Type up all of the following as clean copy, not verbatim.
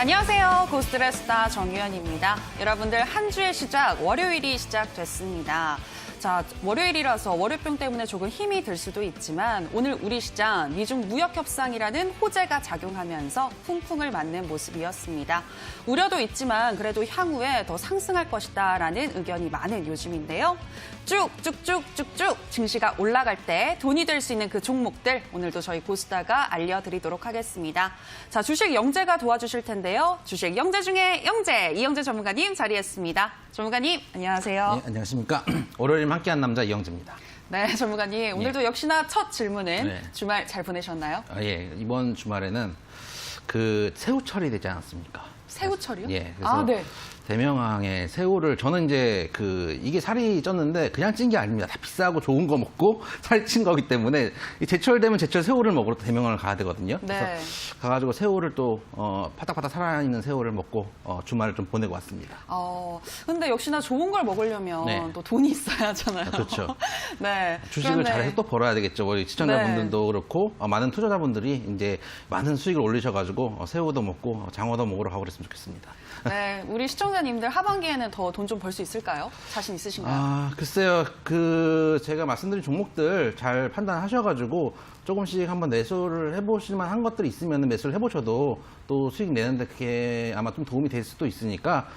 안녕하세요. 고스트의 스타 정유현입니다. 여러분들 한 주의 시작, 월요일이 시작됐습니다. 자, 월요일이라서 월요병 때문에 조금 힘이 들 수도 있지만 오늘 우리 시장 미중 무역 협상이라는 호재가 작용하면서 풍풍을 맞는 모습이었습니다. 우려도 있지만 그래도 향후에 더 상승할 것이다라는 의견이 많은 요즘인데요. 쭉쭉쭉쭉쭉 증시가 올라갈 때 돈이 될 수 있는 그 종목들 오늘도 저희 고스타가 알려드리도록 하겠습니다. 자, 주식 영재가 도와주실 텐데요. 주식 영재 중에 영재, 이영재 전문가님 자리했습니다. 전문가님, 안녕하세요. 네, 안녕하십니까. 월요일 함께한 남자 이영재입니다. 네, 전문가님. 오늘도 역시나 첫 질문은 네. 주말 잘 보내셨나요? 예, 이번 주말에는 그 새우철이 되지 않았습니까? 새우철이요? 예, 그래서 네. 대명항의 새우를 저는 이제 이게 살이 쪘는데 그냥 찐 게 아닙니다. 다 비싸고 좋은 거 먹고 살이 찐 거기 때문에 이 제철 되면 제철 새우를 먹으러 또 대명항을 가야 되거든요. 네. 그래서 가가지고 새우를 또 파닥파닥 살아있는 새우를 먹고 주말을 좀 보내고 왔습니다. 근데 역시나 좋은 걸 먹으려면 네. 또 돈이 있어야 하잖아요. 그렇죠. 네. 주식을 그런데 잘해서 또 벌어야 되겠죠. 우리 시청자분들도 그렇고 많은 투자자분들이 이제 많은 수익을 올리셔가지고 새우도 먹고 장어도 먹으러 가고 그랬으면 좋겠습니다. 네, 우리 시청자님들 하반기에는 더 돈 좀 벌 수 있을까요? 자신 있으신가요? 글쎄요. 제가 말씀드린 종목들 잘 판단하셔가지고 조금씩 한번 매수를 해보실만 한 것들이 있으면 매수를 해보셔도 또 수익 내는데 그게 아마 좀 도움이 될 수도 있으니까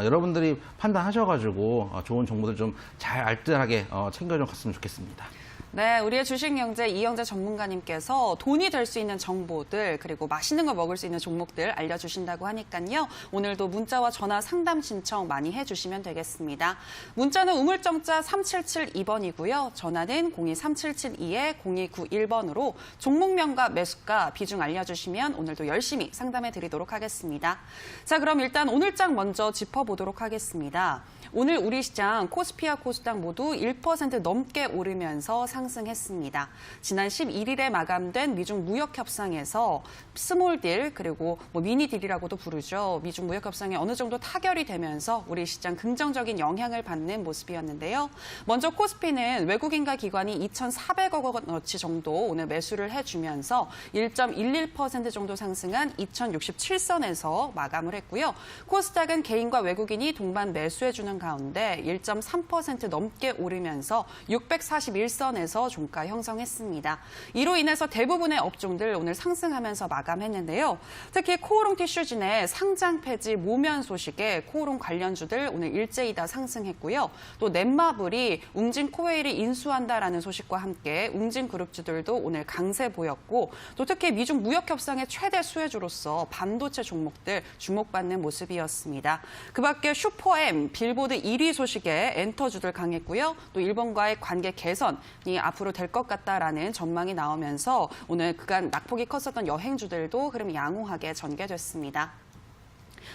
여러분들이 판단하셔가지고 좋은 정보들 좀 잘 알뜰하게 챙겨 좀 갔으면 좋겠습니다. 네, 우리의 주식영재 이영재 전문가님께서 돈이 될 수 있는 정보들 그리고 맛있는 걸 먹을 수 있는 종목들 알려주신다고 하니까요. 오늘도 문자와 전화 상담 신청 많이 해주시면 되겠습니다. 문자는 우물정자 3772번이고요. 전화는 023772-0291번으로 종목명과 매수가 비중 알려주시면 오늘도 열심히 상담해 드리도록 하겠습니다. 자, 그럼 일단 오늘장 먼저 짚어보도록 하겠습니다. 오늘 우리 시장 코스피와 코스닥 모두 1% 넘게 오르면서 상승했습니다. 지난 11일에 마감된 미중 무역 협상에서 스몰 딜 그리고 미니 딜이라고도 부르죠. 미중 무역 협상에 어느 정도 타결이 되면서 우리 시장 긍정적인 영향을 받는 모습이었는데요. 먼저 코스피는 외국인과 기관이 2,400억 원어치 정도 오늘 매수를 해주면서 1.11% 정도 상승한 2,067선에서 마감을 했고요. 코스닥은 개인과 외국인이 동반 매수해주는 가운데 1.3% 넘게 오르면서 641선에서 종가 형성했습니다. 이로 인해서 대부분의 업종들 오늘 상승하면서 마감했는데요. 특히 코오롱 티슈진의 상장 폐지 모면 소식에 코오롱 관련주들 오늘 일제히 다 상승했고요. 또 넷마블이 웅진 코웨이를 인수한다라는 소식과 함께 웅진 그룹주들도 오늘 강세 보였고 또 특히 미중 무역 협상의 최대 수혜주로서 반도체 종목들 주목받는 모습이었습니다. 그 밖에 슈퍼엠, 빌보드 1위 소식에 엔터주들 강했고요. 또 일본과의 관계 개선이 앞으로 될 것 같다라는 전망이 나오면서 오늘 그간 낙폭이 컸었던 여행주들도 흐름이 양호하게 전개됐습니다.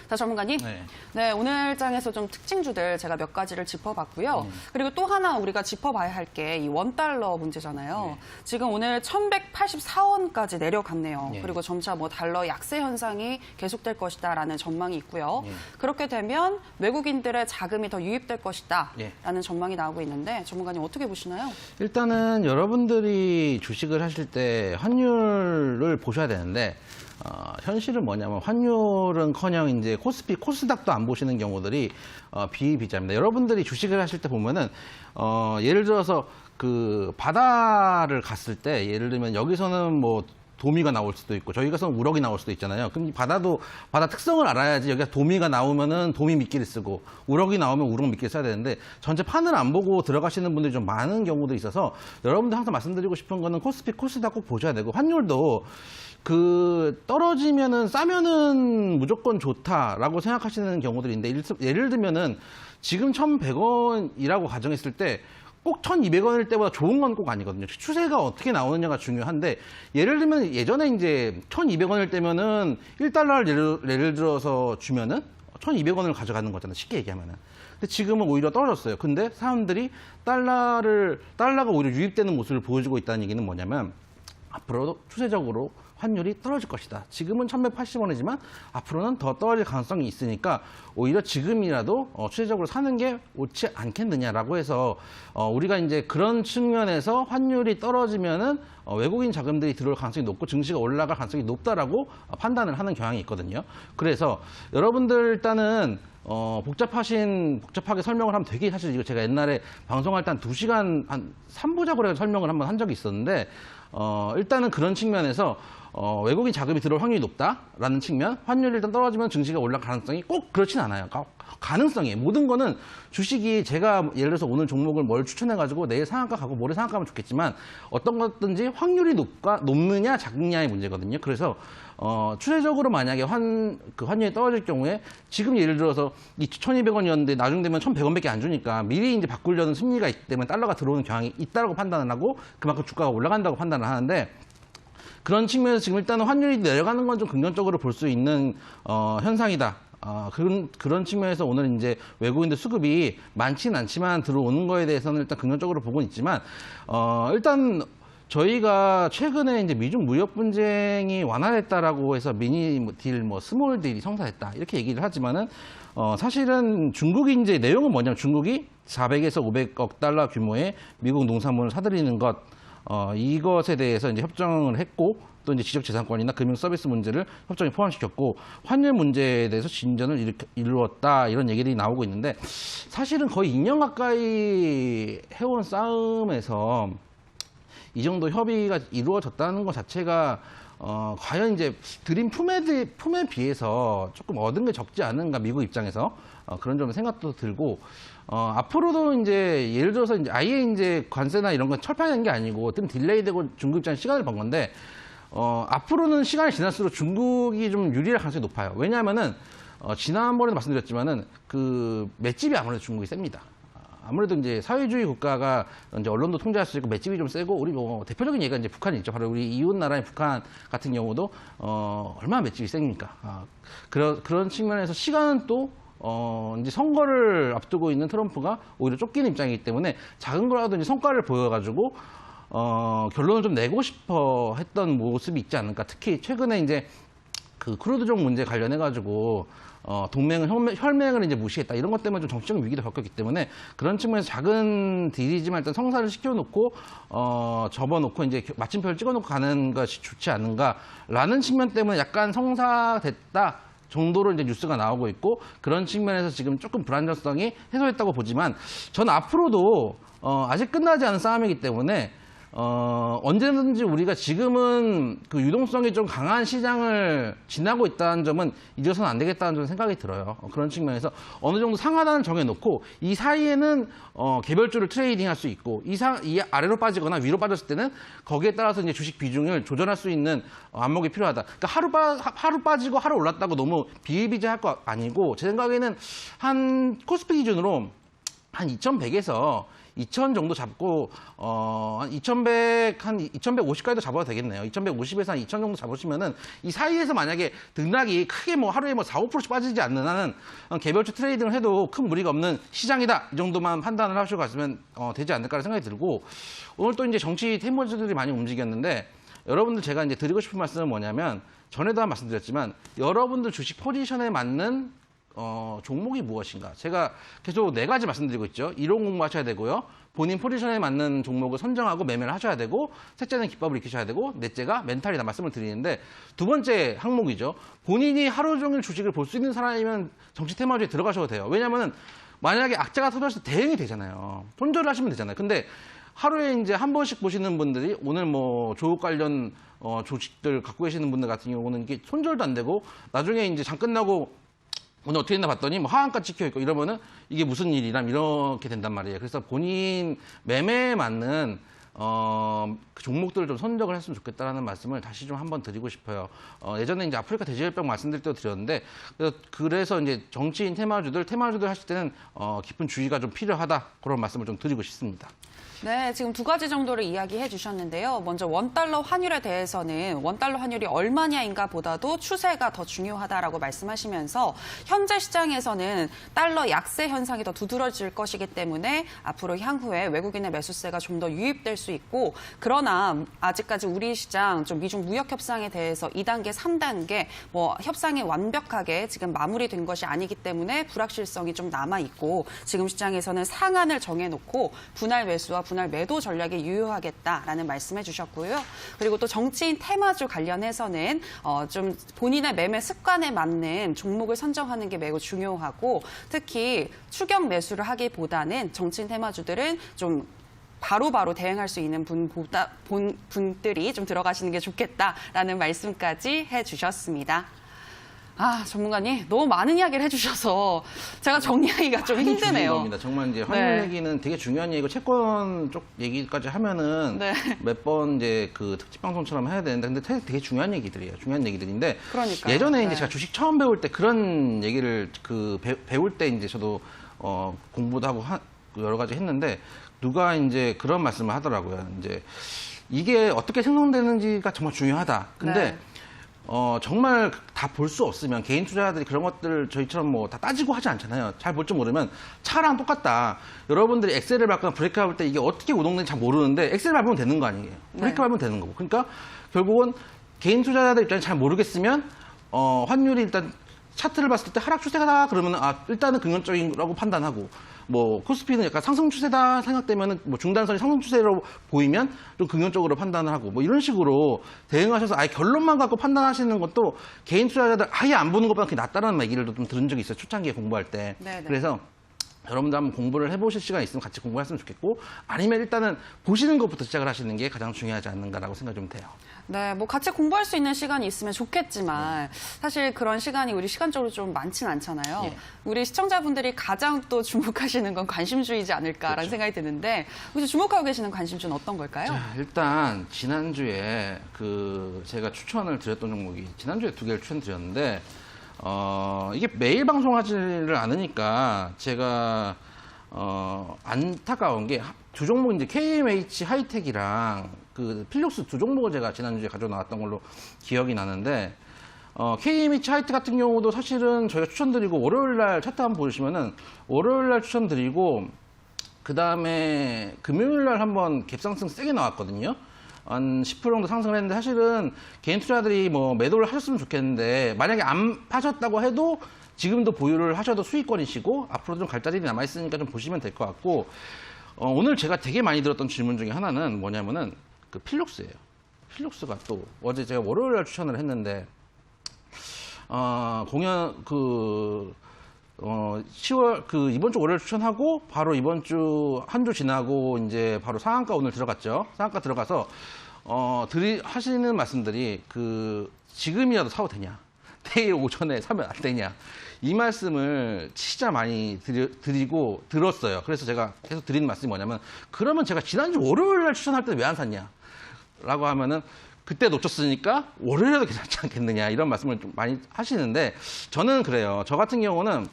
자, 전문가님. 네, 오늘 장에서 좀 특징주들 제가 몇 가지를 짚어봤고요. 그리고 또 하나 우리가 짚어봐야 할 게 이 원달러 문제잖아요. 지금 오늘 1,184원까지 내려갔네요. 그리고 점차 달러 약세 현상이 계속될 것이다라는 전망이 있고요. 그렇게 되면 외국인들의 자금이 더 유입될 것이다라는 전망이 나오고 있는데 전문가님 어떻게 보시나요? 일단은 여러분들이 주식을 하실 때 환율을 보셔야 되는데 현실은 뭐냐면 환율은커녕 이제 코스피, 코스닥도 안 보시는 경우들이 비일비재합니다. 여러분들이 주식을 하실 때 보면은 예를 들어서 그 바다를 갔을 때 예를 들면 여기서는 도미가 나올 수도 있고 저희가서는 우럭이 나올 수도 있잖아요. 그럼 바다 특성을 알아야지. 여기가 도미가 나오면은 도미 미끼를 쓰고 우럭이 나오면 우럭 미끼를 써야 되는데 전체 판을 안 보고 들어가시는 분들이 좀 많은 경우도 있어서 여러분들 항상 말씀드리고 싶은 거는 코스피, 코스닥 꼭 보셔야 되고 환율도 떨어지면은 싸면은 무조건 좋다라고 생각하시는 경우들이 있는데 예를 들면은 지금 1,100원이라고 가정했을 때 꼭 1,200원일 때보다 좋은 건 꼭 아니거든요. 추세가 어떻게 나오느냐가 중요한데 예를 들면 예전에 이제 1,200원일 때면은 1달러를 예를 들어서 주면은 1,200원을 가져가는 거잖아요. 쉽게 얘기하면은. 근데 지금은 오히려 떨어졌어요. 근데 사람들이 달러가 오히려 유입되는 모습을 보여주고 있다는 얘기는 뭐냐면 앞으로도 추세적으로 환율이 떨어질 것이다. 지금은 1,180원이지만 앞으로는 더 떨어질 가능성이 있으니까 오히려 지금이라도 추세적으로 사는 게 옳지 않겠느냐라고 해서 우리가 이제 그런 측면에서 환율이 떨어지면은 외국인 자금들이 들어올 가능성이 높고 증시가 올라갈 가능성이 높다라고 판단을 하는 경향이 있거든요. 그래서 여러분들 일단은 복잡하게 설명을 하면 되게 사실 이거 제가 옛날에 방송할 때 한 2시간 한 3부작으로 해서 설명을 한번 한 적이 있었는데 일단은 그런 측면에서 외국인 자금이 들어올 확률이 높다라는 측면, 환율이 일단 떨어지면 증시가 올라갈 가능성이 꼭 그렇진 않아요. 가능성이 모든 거는 주식이 제가 예를 들어서 오늘 종목을 뭘 추천해가지고 내일 상한가 가고 모레 상한가 가면 좋겠지만 어떤 것든지 확률이 높느냐 작느냐의 문제거든요. 그래서 추세적으로 만약에 환율이 떨어질 경우에 지금 예를 들어서 1,200원이었는데 나중 되면 1,100원밖에 안 주니까 미리 이제 바꾸려는 심리가 있기 때문에 달러가 들어오는 경향이 있다고 판단을 하고 그만큼 주가가 올라간다고 판단을 하는데 그런 측면에서 지금 일단은 환율이 내려가는 건 좀 긍정적으로 볼 수 있는 현상이다. 그런 측면에서 오늘 이제 외국인들 수급이 많지는 않지만 들어오는 거에 대해서는 일단 긍정적으로 보고는 있지만 일단 저희가 최근에 이제 미중 무역 분쟁이 완화됐다라고 해서 미니 딜, 스몰 딜이 성사됐다 이렇게 얘기를 하지만은 사실은 중국이 이제 내용은 뭐냐면 중국이 400에서 500억 달러 규모의 미국 농산물을 사들이는 것 이것에 대해서 이제 협정을 했고 또 이제 지적재산권이나 금융 서비스 문제를 협정에 포함시켰고 환율 문제에 대해서 진전을 이루었다 이런 얘기들이 나오고 있는데 사실은 거의 2년 가까이 해온 싸움에서 이 정도 협의가 이루어졌다는 것 자체가 과연 이제 들인 품에 비해서 조금 얻은 게 적지 않은가 미국 입장에서 그런 좀 생각도 들고 앞으로도 이제 예를 들어서 이제 아예 이제 관세나 이런 건 철판한 게 아니고 좀 딜레이되고 중국 입장에 시간을 번 건데 앞으로는 시간이 지날수록 중국이 좀 유리할 가능성이 높아요. 왜냐하면은 지난번에도 말씀드렸지만은 그 맷집이 아무래도 중국이 셉니다. 아무래도 이제 사회주의 국가가 이제 언론도 통제할 수 있고 맷집이 좀 세고 우리 대표적인 예가 이제 북한이 있죠. 바로 우리 이웃 나라의 북한 같은 경우도 얼마나 맷집이 셉니까? 그런 측면에서 시간은 또 이제 선거를 앞두고 있는 트럼프가 오히려 쫓기는 입장이기 때문에 작은 거라도 이제 성과를 보여가지고 결론을 좀 내고 싶어 했던 모습이 있지 않을까. 특히 최근에 이제 그 크루드종 문제 관련해가지고 동맹을 혈맹을 이제 무시했다 이런 것 때문에 좀 정치적 위기도 겪었기 때문에 그런 측면에서 작은 딜이지만 일단 성사를 시켜놓고 접어놓고 이제 마침표를 찍어놓고 가는 것이 좋지 않은가라는 측면 때문에 약간 성사됐다. 정도로 이제 뉴스가 나오고 있고 그런 측면에서 지금 조금 불안정성이 해소됐다고 보지만 저는 앞으로도 아직 끝나지 않은 싸움이기 때문에 언제든지 우리가 지금은 그 유동성이 좀 강한 시장을 지나고 있다는 점은 잊어서는 안 되겠다는 좀 생각이 들어요. 그런 측면에서 어느 정도 상하단을 정해놓고 이 사이에는 개별주를 트레이딩 할 수 있고 이 아래로 빠지거나 위로 빠졌을 때는 거기에 따라서 이제 주식 비중을 조절할 수 있는 안목이 필요하다. 그러니까 하루 빠지고 하루 올랐다고 너무 비일비재할 거 아니고 제 생각에는 한 코스피 기준으로 한 2,100에서 2,000 정도 잡고 한 2,150까지도 잡아도 되겠네요. 2,150에서 한 2,000 정도 잡으시면은 이 사이에서 만약에 등락이 크게 하루에 4-5%씩 빠지지 않는 한은 개별주 트레이딩을 해도 큰 무리가 없는 시장이다. 이 정도만 판단을 하시고 가시면 되지 않을까 생각이 들고 오늘 또 이제 정치 테마주들이 많이 움직였는데 여러분들 제가 이제 드리고 싶은 말씀은 뭐냐면 전에도 한 말씀드렸지만 여러분들 주식 포지션에 맞는 종목이 무엇인가? 제가 계속 4가지 말씀드리고 있죠. 이론 공부하셔야 되고요. 본인 포지션에 맞는 종목을 선정하고 매매를 하셔야 되고 셋째는 기법을 익히셔야 되고 넷째가 멘탈이다 말씀을 드리는데 두 번째 항목이죠. 본인이 하루 종일 주식을 볼 수 있는 사람이면 정치 테마주에 들어가셔도 돼요. 왜냐하면 만약에 악재가 터졌을 때 대응이 되잖아요. 손절을 하시면 되잖아요. 근데 하루에 이제 한 번씩 보시는 분들이 오늘 조국 관련 조직들 갖고 계시는 분들 같은 경우는 이게 손절도 안 되고 나중에 이제 장 끝나고 오늘 어떻게 했나 봤더니 하한가 찍혀 있고 이러면은 이게 무슨 일이람 이렇게 된단 말이에요. 그래서 본인 매매에 맞는 그 종목들을 좀 선정을 했으면 좋겠다라는 말씀을 다시 좀 한번 드리고 싶어요. 예전에 이제 아프리카 돼지열병 말씀드릴 때도 드렸는데 그래서 이제 정치인 테마주들 하실 때는 깊은 주의가 좀 필요하다 그런 말씀을 좀 드리고 싶습니다. 네, 지금 2가지 정도를 이야기해 주셨는데요. 먼저 원달러 환율에 대해서는 원달러 환율이 얼마냐인가 보다도 추세가 더 중요하다라고 말씀하시면서 현재 시장에서는 달러 약세 현상이 더 두드러질 것이기 때문에 앞으로 향후에 외국인의 매수세가 좀 더 유입될 수 있고 그러나 아직까지 우리 시장 좀 미중 무역 협상에 대해서 2단계, 3단계 뭐 협상이 완벽하게 지금 마무리된 것이 아니기 때문에 불확실성이 좀 남아 있고 지금 시장에서는 상한을 정해놓고 분할 매수와 분할 매도 전략에 유효하겠다라는 말씀해 주셨고요. 그리고 또 정치인 테마주 관련해서는 좀 본인의 매매 습관에 맞는 종목을 선정하는 게 매우 중요하고 특히 추격 매수를 하기보다는 정치인 테마주들은 좀 바로바로 대응할 수 있는 분들이 좀 들어가시는 게 좋겠다라는 말씀까지 해주셨습니다. 아, 전문가님 너무 많은 이야기를 해주셔서 제가 정리하기가 좀 힘드네요. 겁니다. 정말 이제 환율 네. 얘기는 되게 중요한 얘기고 채권 쪽 얘기까지 하면은 네. 몇 번 이제 그 특집 방송처럼 해야 되는데 근데 되게 중요한 얘기들이에요. 중요한 얘기들인데 그러니까요. 예전에 이제 네. 제가 주식 처음 배울 때 그런 얘기를 배울 때 이제 저도 공부도 하고 여러 가지 했는데 누가 이제 그런 말씀을 하더라고요. 이제 이게 어떻게 생성되는지가 정말 중요하다. 근데 네. 정말 다 볼 수 없으면 개인 투자자들이 그런 것들 저희처럼 뭐 다 따지고 하지 않잖아요. 잘 볼 줄 모르면 차랑 똑같다. 여러분들이 엑셀을 밟거나 브레이크 밟을 때 이게 어떻게 우동되는지 잘 모르는데 엑셀 밟으면 되는 거 아니에요. 브레이크 네. 밟으면 되는 거고. 그러니까 결국은 개인 투자자들 입장에 잘 모르겠으면 환율이 일단 차트를 봤을 때 하락 추세다 그러면 일단은 긍정적이라고 판단하고 뭐 코스피는 약간 상승 추세다 생각되면은 뭐 중단선이 상승 추세로 보이면 좀 긍정적으로 판단을 하고 뭐 이런 식으로 대응하셔서 아예 결론만 갖고 판단하시는 것도 개인 투자자들 아예 안 보는 것보다 그게 낫다는 얘기를 좀 들은 적이 있어요. 초창기에 공부할 때. 네네. 그래서 여러분들 한번 공부를 해보실 시간이 있으면 같이 공부했으면 좋겠고 아니면 일단은 보시는 것부터 시작을 하시는 게 가장 중요하지 않는가라고 생각이 좀 돼요. 네, 뭐 같이 공부할 수 있는 시간이 있으면 좋겠지만 사실 그런 시간이 우리 시간적으로 좀 많지는 않잖아요. 예. 우리 시청자분들이 가장 또 주목하시는 건 관심주이지 않을까라는 그렇죠. 생각이 드는데 혹시 주목하고 계시는 관심주는 어떤 걸까요? 자, 일단 지난주에 제가 추천을 드렸던 종목이 지난주에 2개를 추천드렸는데 이게 매일 방송하지를 않으니까 제가 안타까운 게 두 종목 이제 KMH 하이텍이랑 그 필룩스 두 종목을 제가 지난주에 가져 나왔던 걸로 기억이 나는데 KMH 하이텍 같은 경우도 사실은 저희가 추천드리고 월요일 날 차트 한번 보시면은 월요일 날 추천드리고 그 다음에 금요일 날 한번 갭상승 세게 나왔거든요. 한 10% 정도 상승을 했는데 사실은 개인 투자들이 뭐 매도를 하셨으면 좋겠는데 만약에 안 파셨다고 해도 지금도 보유를 하셔도 수익권이시고 앞으로 좀 갈 자리들이 남아있으니까 좀 보시면 될 것 같고 오늘 제가 되게 많이 들었던 질문 중에 하나는 뭐냐면은 그 필룩스예요. 필룩스가 또 어제 제가 월요일 날 추천을 했는데 10월 이번 주 월요일 추천하고 바로 이번 주 한 주 지나고 이제 바로 상한가 오늘 들어갔죠. 상한가 들어가서 하시는 말씀들이 지금이라도 사도 되냐? 내일 오전에 사면 안 되냐? 이 말씀을 진짜 많이 드리고 들었어요. 그래서 제가 계속 드리는 말씀이 뭐냐면 그러면 제가 지난주 월요일 날 추천할 때 왜 안 샀냐? 라고 하면은 그때 놓쳤으니까 월요일에도 괜찮지 않겠느냐 이런 말씀을 좀 많이 하시는데 저는 그래요. 저 같은 경우는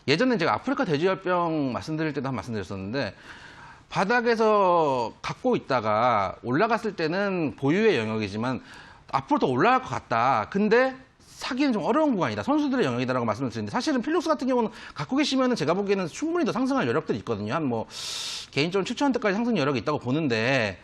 예전에 제가 아프리카 돼지열병 말씀드릴 때도 한 말씀드렸었는데 바닥에서 갖고 있다가 올라갔을 때는 보유의 영역이지만 앞으로 더 올라갈 것 같다. 근데 사기는 좀 어려운 구간이다. 선수들의 영역이다라고 말씀을 드리는데 사실은 필룩스 같은 경우는 갖고 계시면은 제가 보기에는 충분히 더 상승할 여력들이 있거든요. 한 뭐 개인적으로 7,000원대까지 상승 여력이 있다고 보는데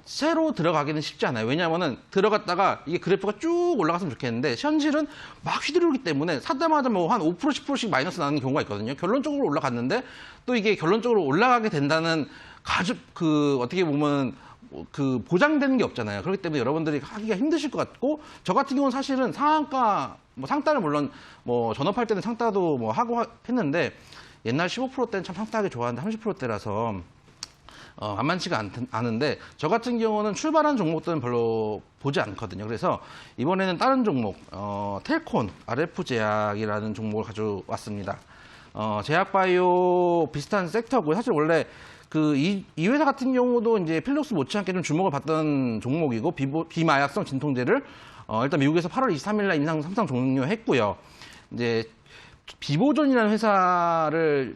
새로 들어가기는 쉽지 않아요. 왜냐하면은 들어갔다가 이게 그래프가 쭉 올라갔으면 좋겠는데 현실은 막 휘두르기 때문에 사자마자 뭐 한 5% 10%씩 마이너스 나는 경우가 있거든요. 결론적으로 올라갔는데 또 이게 결론적으로 올라가게 된다는 어떻게 보면 보장되는 게 없잖아요. 그렇기 때문에 여러분들이 하기가 힘드실 것 같고 저 같은 경우는 사실은 상한가 상따를 물론 뭐 전업할 때는 상따도 뭐 하고 했는데 옛날 15%대는 참 상따하기 좋아하는데 30%대라서 만만치가 않은데 저 같은 경우는 출발한 종목들은 별로 보지 않거든요. 그래서 이번에는 다른 종목 텔콘 RF제약이라는 종목을 가져왔습니다. 제약바이오 비슷한 섹터고요. 사실 원래 이 회사 같은 경우도 이제 필룩스 못지않게 좀 주목을 받던 종목이고 비마약성 진통제를 일단 미국에서 8월 23일 날 임상 3상 종료했고요. 이제 비보존이라는 회사를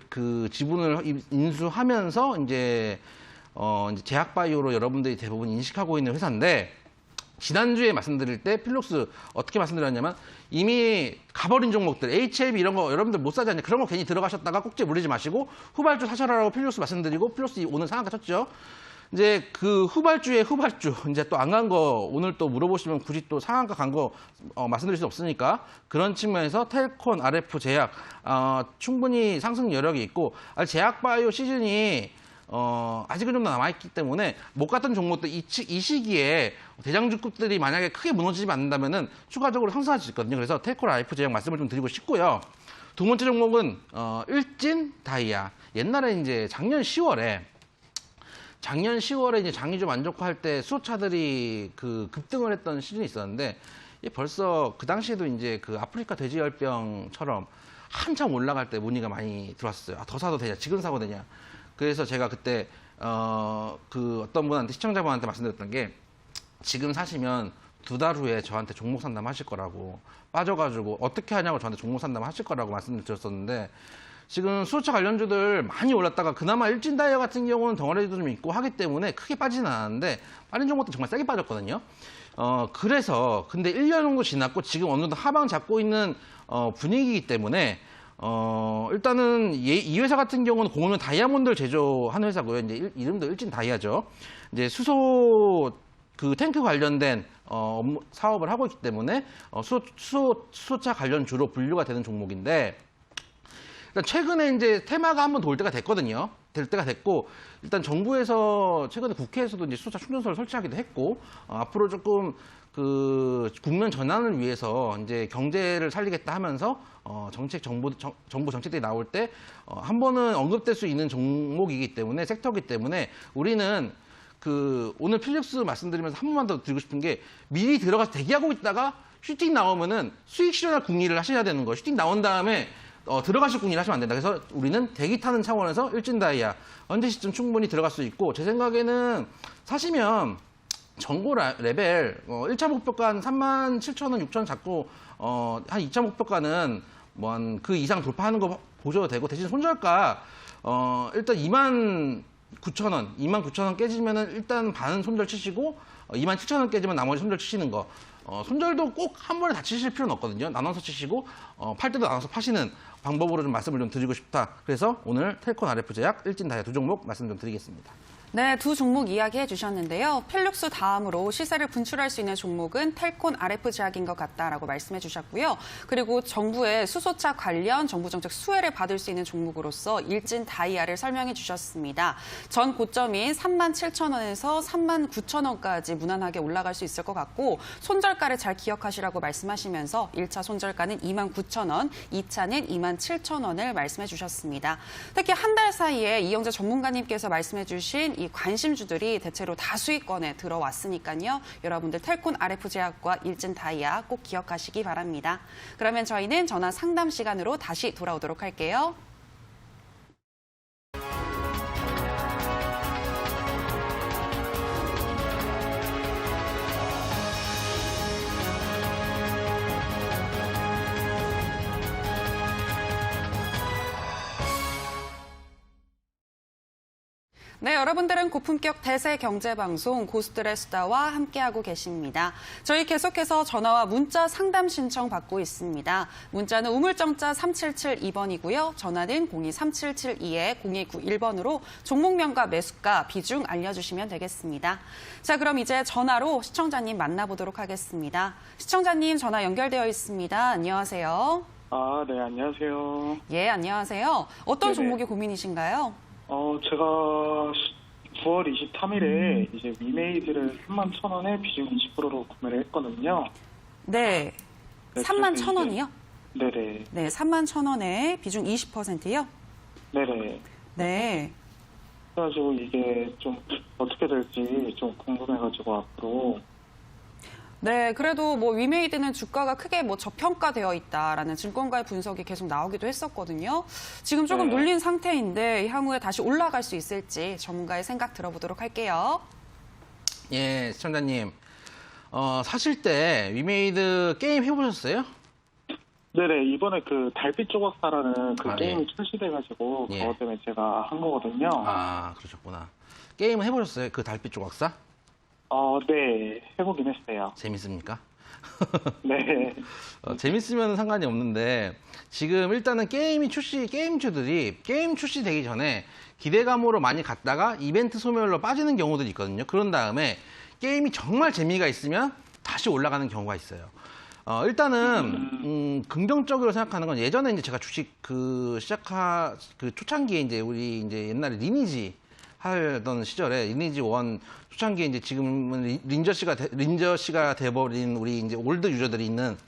지분을 인수하면서 이제 제약바이오로 여러분들이 대부분 인식하고 있는 회사인데 지난주에 말씀드릴 때 필룩스 어떻게 말씀드렸냐면 이미 가버린 종목들 HLB 이런 거 여러분들 못 사지 않냐 그런 거 괜히 들어가셨다가 꼭지에 물리지 마시고 후발주 사셔라라고 필룩스 말씀드리고 필룩스 오늘 상한가 쳤죠. 이제 그 후발주의 후발주, 이제 또 안 간 거 오늘 또 물어보시면 굳이 또 상한가 간 거 말씀드릴 수 없으니까 그런 측면에서 텔콘, RF 제약 충분히 상승 여력이 있고 제약바이오 시즌이 아직은 좀 남아있기 때문에 못 갔던 종목들 이 시기에 대장주급들이 만약에 크게 무너지지 않는다면은 추가적으로 상승할 수 있거든요. 그래서 텔콘, RF 제약 말씀을 좀 드리고 싶고요. 두 번째 종목은 일진 다이아. 옛날에 이제 작년 10월에 이제 장이 좀 안 좋고 할 때 수소차들이 그 급등을 했던 시즌이 있었는데 벌써 그 당시에도 이제 그 아프리카 돼지열병처럼 한참 올라갈 때 문의가 많이 들어왔어요. 더 사도 되냐? 지금 사도 되냐? 그래서 제가 그때 그 어떤 분한테 시청자분한테 말씀드렸던 게 지금 사시면 2달 후에 저한테 종목 상담 하실 거라고 빠져가지고 어떻게 하냐고 저한테 종목 상담 하실 거라고 말씀을 드렸었는데 지금 수소차 관련주들 많이 올랐다가 그나마 일진다이아 같은 경우는 덩어리도 좀 있고 하기 때문에 크게 빠지진 않았는데 빠진 종목도 정말 세게 빠졌거든요. 그래서 근데 1년 정도 지났고 지금 어느 정도 하방 잡고 있는 분위기이기 때문에 일단은 이 회사 같은 경우는 공업용 다이아몬드를 제조하는 회사고요. 이제 이름도 일진 다이아죠. 이제 수소 그 탱크 관련된 사업을 하고 있기 때문에 수소차 관련주로 분류가 되는 종목인데 일단 최근에 이제 테마가 한번 돌 때가 됐거든요. 될 때가 됐고 일단 정부에서 최근에 국회에서도 이제 수소차 충전소를 설치하기도 했고 앞으로 조금 그 국면 전환을 위해서 이제 경제를 살리겠다 하면서 정부 정책들이 나올 때 한 번은 언급될 수 있는 종목이기 때문에 섹터이기 때문에 우리는 그 오늘 필립스 말씀드리면서 한 번만 더 드리고 싶은 게 미리 들어가서 대기하고 있다가 슈팅 나오면은 수익 실현할 궁리를 하셔야 되는 거예요. 슈팅 나온 다음에 들어가실 궁리를 하시면 안 된다. 그래서 우리는 대기 타는 차원에서 일진다이아 언제 시점 충분히 들어갈 수 있고 제 생각에는 사시면 전고 레벨 1차 목표가 37,000원, 6,000원 잡고 한 2차 목표가는 뭐 한 그 이상 돌파하는 거 보셔도 되고 대신 손절가 일단 29,000원 깨지면은 일단 반 손절 치시고 27,000원 깨지면 나머지 손절 치시는 거. 손절도 꼭 한 번에 다 치실 필요는 없거든요. 나눠서 치시고 팔 때도 나눠서 파시는 방법으로 좀 말씀을 좀 드리고 싶다. 그래서 오늘 텔콘, RF 제약, 일진 다이아 두 종목 말씀 좀 드리겠습니다. 네, 두 종목 이야기해 주셨는데요. 필룩스 다음으로 시세를 분출할 수 있는 종목은 텔콘, RF 제약인 것 같다라고 말씀해 주셨고요. 그리고 정부의 수소차 관련 정부 정책 수혜를 받을 수 있는 종목으로서 일진 다이아를 설명해 주셨습니다. 전 고점인 37,000원에서 39,000원까지 무난하게 올라갈 수 있을 것 같고 손절가를 잘 기억하시라고 말씀하시면서 1차 손절가는 29,000원, 2차는 27,000원을 말씀해 주셨습니다. 특히 한 달 사이에 이영재 전문가님께서 말씀해 주신 이 관심주들이 대체로 다 수익권에 들어왔으니까요. 여러분들 텔콘, RF 제약과 일진 다이아 꼭 기억하시기 바랍니다. 그러면 저희는 전화 상담 시간으로 다시 돌아오도록 할게요. 네, 여러분들은 고품격 대세 경제방송 고수들의 수다와 함께하고 계십니다. 저희 계속해서 전화와 문자 상담 신청 받고 있습니다. 문자는 우물정자 3772번이고요. 전화는 023772-0191번으로 종목명과 매수가, 비중 알려주시면 되겠습니다. 자, 그럼 이제 전화로 시청자님 만나보도록 하겠습니다. 시청자님 전화 연결되어 있습니다. 안녕하세요. 아, 네, 안녕하세요. 예, 안녕하세요. 어떤 네네. 종목이 고민이신가요? 제가 9월 23일에 이제 위메이드를 31,000원에 비중 20%로 구매를 했거든요. 네. 네, 31,000원이요? 네네. 네, 31,000원에 비중 20%요? 네네. 네. 그래가지고 이게 좀 어떻게 될지 좀 궁금해가지고 앞으로. 네, 그래도 뭐 위메이드는 주가가 크게 뭐 저평가되어 있다라는 증권가의 분석이 계속 나오기도 했었거든요. 지금 조금 네. 눌린 상태인데 향후에 다시 올라갈 수 있을지 전문가의 생각 들어보도록 할게요. 예, 시청자님. 사실 때 위메이드 게임 해보셨어요? 네네, 이번에 그 달빛 조각사라는 그 아, 게임이 예. 출시돼가지고 예. 그것 때문에 제가 한 거거든요. 아, 그러셨구나. 게임을 해보셨어요? 그 달빛 조각사? 네, 해보긴 했어요. 재밌습니까? 네. 재밌으면 상관이 없는데 지금 일단은 게임주들이 게임 출시되기 전에 기대감으로 많이 갔다가 이벤트 소멸로 빠지는 경우들이 있거든요. 그런 다음에 게임이 정말 재미가 있으면 다시 올라가는 경우가 있어요. 일단은 긍정적으로 생각하는 건 예전에 이제 제가 주식 그 초창기에 이제 우리 이제 옛날에 리니지 하던 시절에 리니지 1 초창기에 이제 지금은 린저 씨가 돼버린 우리 이제 올드 유저들이 있는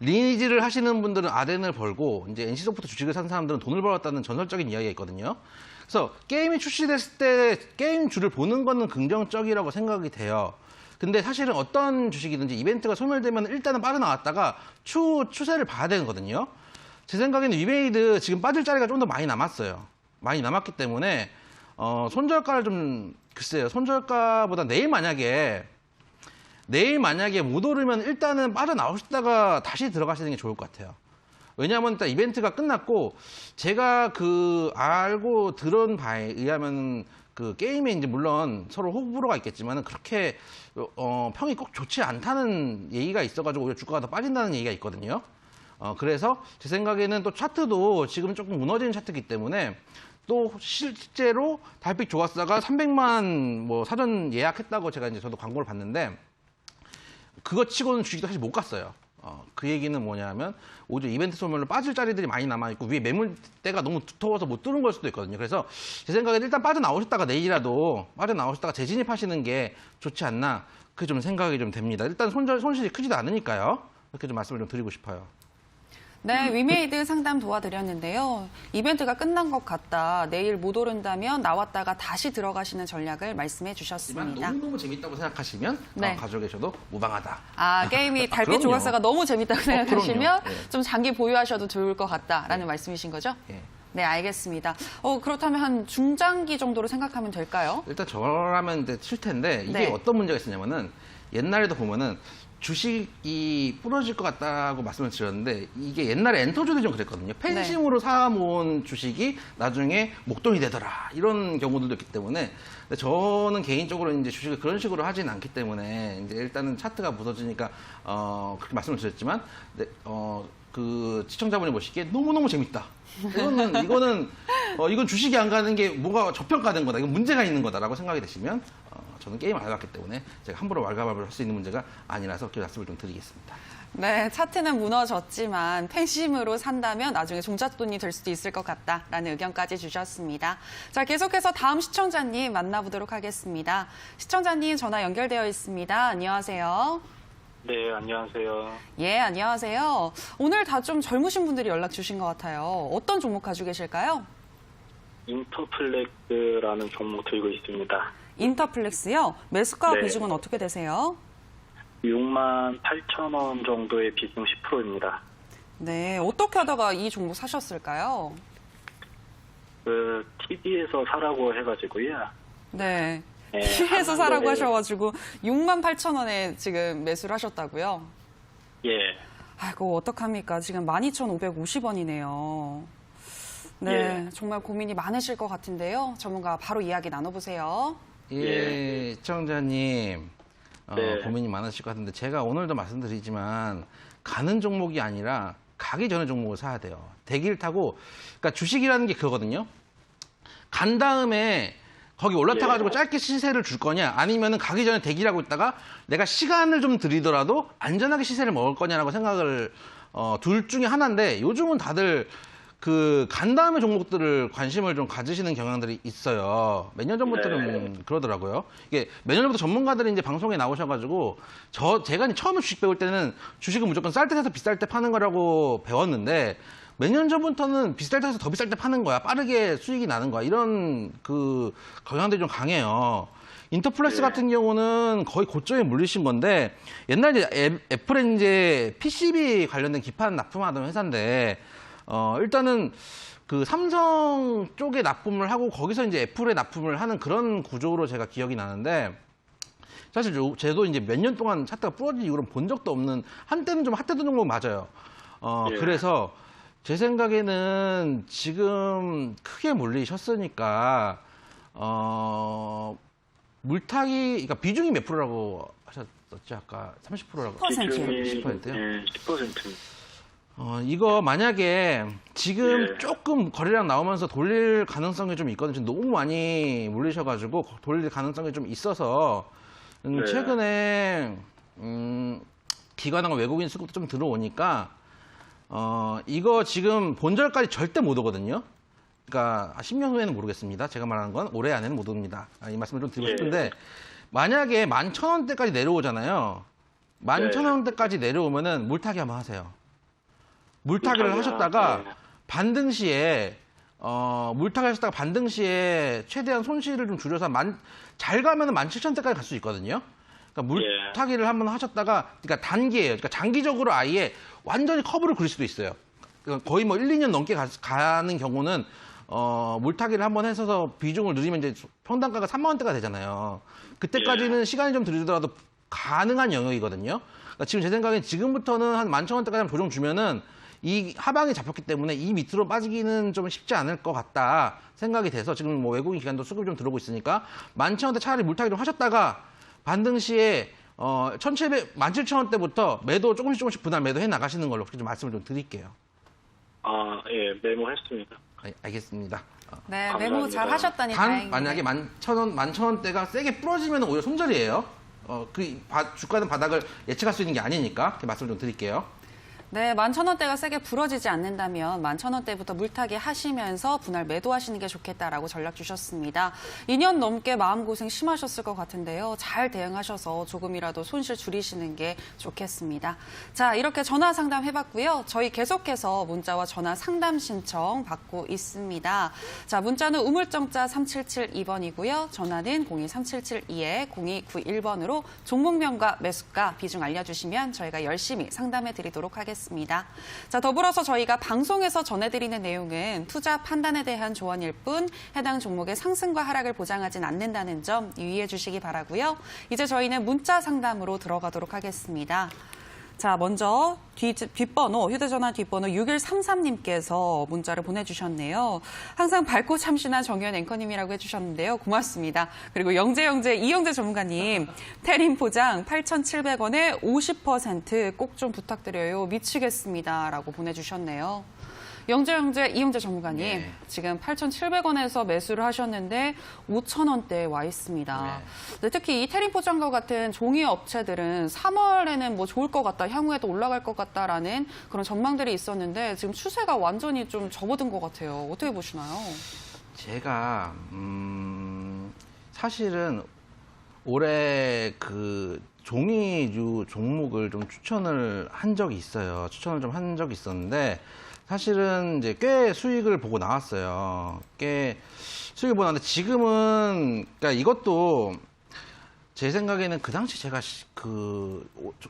리니지를 하시는 분들은 아덴을 벌고 이제 NC소프트 주식을 산 사람들은 돈을 벌었다는 전설적인 이야기가 있거든요. 그래서 게임이 출시됐을 때 게임주를 보는 거는 긍정적이라고 생각이 돼요. 근데 사실은 어떤 주식이든지 이벤트가 소멸되면 일단은 빠져나왔다가 추세를 봐야 되거든요. 제 생각에는 위메이드 지금 빠질 자리가 좀 더 많이 남았어요. 많이 남았기 때문에 손절가를 좀 글쎄요. 손절가보다 내일 만약에 못 오르면 일단은 빠져나오시다가 다시 들어가시는 게 좋을 것 같아요. 왜냐하면 일단 이벤트가 끝났고 제가 알고 들은 바에 의하면 그 게임에 이제 물론 서로 호불호가 있겠지만은 그렇게 평이 꼭 좋지 않다는 얘기가 있어가지고 오히려 주가가 더 빠진다는 얘기가 있거든요. 그래서 제 생각에는 또 차트도 지금 조금 무너지는 차트이기 때문에 또 실제로 달빛 좋았다가 300만 뭐 사전 예약했다고 제가 이제 저도 광고를 봤는데 그거 치고는 주식도 사실 못 갔어요. 그 얘기는 뭐냐면 오히려 이벤트 소멸로 빠질 자리들이 많이 남아있고 위에 매물대가 너무 두터워서 못 뚫은 걸 수도 있거든요. 그래서 제 생각에는 일단 빠져나오셨다가 내일이라도 빠져나오셨다가 재진입하시는 게 좋지 않나 그게 좀 생각이 좀 됩니다. 일단 손실이 크지도 않으니까요. 이렇게 좀 말씀을 좀 드리고 싶어요. 네, 위메이드 상담 도와드렸는데요. 이벤트가 끝난 것 같다. 내일 못 오른다면 나왔다가 다시 들어가시는 전략을 말씀해 주셨습니다. 너무너무 재밌다고 생각하시면 네. 가지고 계셔도 무방하다. 게임이 달빛 그럼요. 조각사가 너무 재밌다고 생각하시면 그럼요. 예. 좀 장기 보유하셔도 좋을 것 같다라는 말씀이신 거죠? 예. 네, 알겠습니다. 그렇다면 한 중장기 정도로 생각하면 될까요? 일단 저라면 이제 칠 텐데 이게 네. 어떤 문제가 있었냐면은 옛날에도 보면은 주식이 부러질 것 같다고 말씀을 드렸는데 이게 옛날에 엔터주들이 좀 그랬거든요. 팬심으로 사 모은 주식이 나중에 목돈이 되더라 이런 경우들도 있기 때문에 근데 저는 개인적으로 이제 주식을 그런 식으로 하진 않기 때문에 이제 일단은 차트가 무너지니까 그렇게 말씀을 드렸지만 그 시청자분이 보시기에 너무너무 재밌다. 이건 주식이 안 가는 게 뭐가 저평가된 거다. 이건 문제가 있는 거다라고 생각이 되시면 저는 게임 안 해봤기 때문에 제가 함부로 왈가왈부를 할 수 있는 문제가 아니라서 그 말씀을 좀 드리겠습니다. 네, 차트는 무너졌지만 팬심으로 산다면 나중에 종잣돈이 될 수도 있을 것 같다라는 의견까지 주셨습니다. 자, 계속해서 다음 시청자님 만나보도록 하겠습니다. 시청자님 전화 연결되어 있습니다. 안녕하세요. 네, 안녕하세요. 예, 안녕하세요. 오늘 다 좀 젊으신 분들이 연락 주신 것 같아요. 어떤 종목 가지고 계실까요? 인터플렉스라는 종목 들고 있습니다. 인터플렉스요? 매수가 네. 비중은 어떻게 되세요? 68,000원 정도의 비중 10%입니다. 네, 어떻게 하다가 이 종목 사셨을까요? TV에서 사라고 해가지고요. 네. 네, TV에서 사라고 네. 하셔가지고 68,000원에 지금 매수를 하셨다고요? 예. 아이고, 어떡합니까? 지금 12,550원이네요. 네, 예. 정말 고민이 많으실 것 같은데요. 전문가 바로 이야기 나눠보세요. 예, 시청자님 네. 고민이 많으실 것 같은데 제가 오늘도 말씀드리지만 가는 종목이 아니라 가기 전에 종목을 사야 돼요. 대기를 타고 그러니까 주식이라는 게 그거거든요. 간 다음에 거기 올라타가지고 짧게 시세를 줄 거냐 아니면은 가기 전에 대기를 하고 있다가 내가 시간을 좀 들이더라도 안전하게 시세를 먹을 거냐라고 생각을 둘 중에 하나인데 요즘은 다들 간 다음에 종목들을 관심을 좀 가지시는 경향들이 있어요. 몇 년 전부터는 그러더라고요. 이게 몇 년 전부터 전문가들이 이제 방송에 나오셔가지고 제가 이제 처음에 주식 배울 때는 주식은 무조건 쌀 때 사서 비쌀 때 파는 거라고 배웠는데 몇 년 전부터는 비쌀 때 사서 더 비쌀 때 파는 거야. 빠르게 수익이 나는 거야. 이런 경향들이 좀 강해요. 인터플렉스 같은 경우는 거의 고점에 물리신 건데 옛날에 이제 애플에 이제 PCB 관련된 기판 납품하던 회사인데 일단은 삼성 쪽에 납품을 하고 거기서 이제 애플에 납품을 하는 그런 구조로 제가 기억이 나는데 사실 저도 이제 몇 년 동안 차트가 부러진 이후로는 본 적도 없는 한때는 좀 핫했던 종목 맞아요. 그래서 제 생각에는 지금 크게 물리셨으니까 물타기 그러니까 비중이 몇 프로라고 하셨었죠? 아까 30%라고 10%. 비중이 10%요? 네, 10%입니다. 이거 만약에 지금 예. 조금 거래량 나오면서 돌릴 가능성이 좀 있거든요. 지금 너무 많이 물리셔가지고 돌릴 가능성이 좀 있어서 네. 최근에 기관하고 외국인 수급도 좀 들어오니까 이거 지금 본절까지 절대 못 오거든요. 그러니까 10년 후에는 모르겠습니다. 제가 말하는 건 올해 안에는 못 옵니다. 이 말씀을 좀 드리고 예. 싶은데 만약에 11,000원대까지 내려오잖아요. 11,000원대까지 내려오면은 물타기 한번 하세요. 물타기를 물타기요? 하셨다가 네. 반등 시에 물타기 하셨다가 반등 시에 최대한 손실을 좀 줄여서 잘 가면은 17,000원대까지 갈 수 있거든요. 그러니까 예. 물타기를 한번 하셨다가 그러니까 단기예요. 그러니까 장기적으로 아예 완전히 커브를 그릴 수도 있어요. 그러니까 거의 뭐 1, 2년 넘게 가는 경우는 물타기를 한번 해서 비중을 늘리면 이제 평단가가 3만 원대가 되잖아요. 그때까지는 예. 시간이 좀 들더라도 가능한 영역이거든요. 그러니까 지금 제 생각엔 지금부터는 한 11,000원대까지 조정 주면은 이 하방이 잡혔기 때문에 이 밑으로 빠지기는 좀 쉽지 않을 것 같다 생각이 돼서 지금 뭐 외국인 기관도 수급이 좀 들어오고 있으니까 11,000원대 차라리 물타기 좀 하셨다가 반등 시에 17,000원대부터 매도 조금씩 분할 매도해 나가시는 걸로 좀 말씀을 좀 드릴게요. 예, 메모했습니다. 알겠습니다. 네, 감사합니다. 메모 잘 하셨다니 단 다행이네요. 만약에 11,000원대가 세게 부러지면 오히려 손절이에요. 주가는 바닥을 예측할 수 있는 게 아니니까 이렇게 말씀을 좀 드릴게요. 네, 11,000원대가 세게 부러지지 않는다면 11,000원대부터 물타기 하시면서 분할 매도하시는 게 좋겠다라고 전략 주셨습니다. 2년 넘게 마음고생 심하셨을 것 같은데요. 잘 대응하셔서 조금이라도 손실 줄이시는 게 좋겠습니다. 자, 이렇게 전화 상담 해봤고요. 저희 계속해서 문자와 전화 상담 신청 받고 있습니다. 자, 문자는 우물정자 3772번이고요. 전화는 023772-0291번으로 종목명과 매수가 비중 알려주시면 저희가 열심히 상담해 드리도록 하겠습니다. 자, 더불어서 저희가 방송에서 전해드리는 내용은 투자 판단에 대한 조언일 뿐 해당 종목의 상승과 하락을 보장하진 않는다는 점 유의해 주시기 바라고요. 이제 저희는 문자 상담으로 들어가도록 하겠습니다. 자, 먼저 뒷번호, 휴대전화 뒷번호 6133님께서 문자를 보내주셨네요. 항상 밝고 참신한 정현 앵커님이라고 해주셨는데요. 고맙습니다. 그리고 이영재 전문가님, 테린 포장 8,700원에 50% 꼭 좀 부탁드려요. 미치겠습니다. 라고 보내주셨네요. 이영재 전문가님, 네. 지금 8,700원에서 매수를 하셨는데 5,000원대에 와 있습니다. 네. 근데 특히 이 테린 포장과 같은 종이 업체들은 3월에는 뭐 좋을 것 같다, 향후에도 올라갈 것 같다라는 그런 전망들이 있었는데 지금 추세가 완전히 좀 접어든 것 같아요. 어떻게 보시나요? 제가 사실은 올해 그 종이류 종목을 좀 추천을 한 적이 있어요. 추천을 좀 한 적이 있었는데 사실은 이제 꽤 수익을 보고 나왔어요. 꽤 수익을 보고 나왔는데 지금은 그러니까 이것도 제 생각에는 그 당시 제가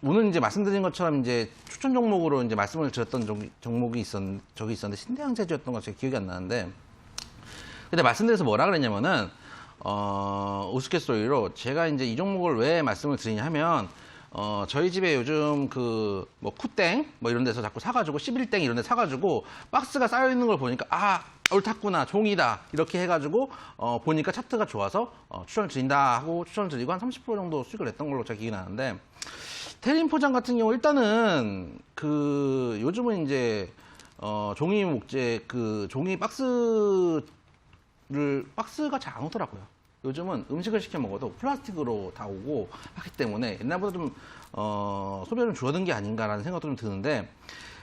오늘 이제 말씀드린 것처럼 이제 추천 종목으로 이제 말씀을 드렸던 종목이 적이 있었는데 신대항제주였던 거 제가 기억이 안 나는데 근데 말씀드려서 뭐라 그랬냐면은 우스갯소리로 제가 이제 이 종목을 왜 말씀을 드리냐 하면 저희 집에 요즘 뭐 쿠땡 뭐 이런 데서 자꾸 사가지고 11땡 이런 데 사가지고 박스가 쌓여 있는 걸 보니까 옳았구나 종이다 이렇게 해가지고 보니까 차트가 좋아서 추천을 드린다 하고 추천을 드리고 한 30% 정도 수익을 냈던 걸로 제가 기억이 나는데 테린 포장 같은 경우 일단은 요즘은 이제 종이 목재 종이 박스가 잘 안 오더라고요. 요즘은 음식을 시켜 먹어도 플라스틱으로 다 오고 하기 때문에 옛날보다 좀 소비가 좀 줄어든 게 아닌가라는 생각도 좀 드는데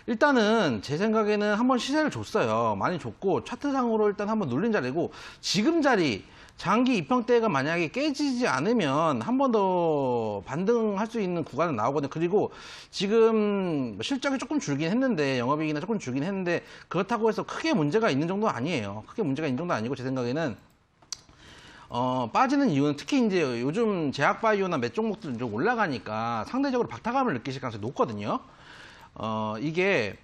일단은 제 생각에는 한번 시세를 줬어요. 많이 줬고 차트상으로 일단 한번 눌린 자리고 지금 자리 장기 입형대가 만약에 깨지지 않으면 한 번 더 반등할 수 있는 구간은 나오거든요. 그리고 지금 실적이 조금 줄긴 했는데 영업이익이나 조금 줄긴 했는데 그렇다고 해서 크게 문제가 있는 정도는 아니에요. 크게 문제가 있는 정도는 아니고 제 생각에는 빠지는 이유는 특히 이제 요즘 제약바이오나 몇 종목들 좀 올라가니까 상대적으로 박탈감을 느끼실 가능성이 높거든요. 이게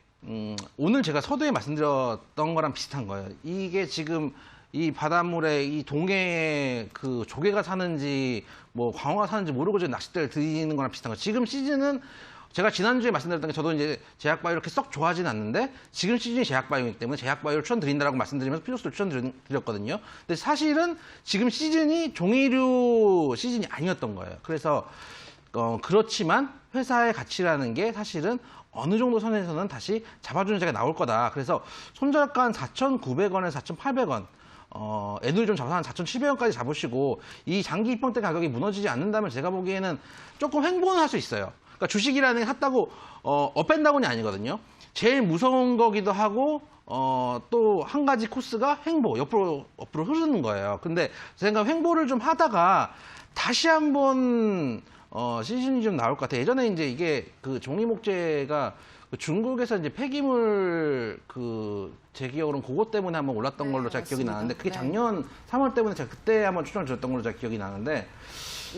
오늘 제가 서두에 말씀드렸던 거랑 비슷한 거예요. 이게 지금 이 바닷물에 이 동해에 조개가 사는지 뭐 광어가 사는지 모르고 지금 낚싯대를 드리는 거랑 비슷한 거예요. 지금 시즌은 제가 지난주에 말씀드렸던 게 저도 이제 제약바이오 이렇게 썩 좋아하진 않는데 지금 시즌이 제약바이오이기 때문에 제약바이오를 추천드린다라고 말씀드리면서 필요수를 추천드렸거든요. 근데 사실은 지금 시즌이 종이류 시즌이 아니었던 거예요. 그래서 그렇지만 회사의 가치라는 게 사실은 어느 정도 선에서는 다시 잡아주는 자가 나올 거다. 그래서 손절가 한 4,900원에서 4,800원, 애들 좀 잡아서 한 4,700원까지 잡으시고 이 장기 입형 때 가격이 무너지지 않는다면 제가 보기에는 조금 횡보는 할 수 있어요. 그러니까 주식이라는 게 샀다고 업앤다운이 아니거든요. 제일 무서운 거기도 하고 또 한 가지 코스가 횡보, 옆으로 흐르는 거예요. 근데 제가 횡보를 좀 하다가 다시 한번 시즌이 좀 나올 것 같아요. 예전에 이제 이게 그 종이목재가 중국에서 이제 폐기물 제 기억으로는 그것 때문에 한번 올랐던 걸로 제가 기억이 맞습니다. 나는데 그게 네. 작년 3월 때문에 제가 그때 한번 추천을 드렸던 걸로 제가 기억이 나는데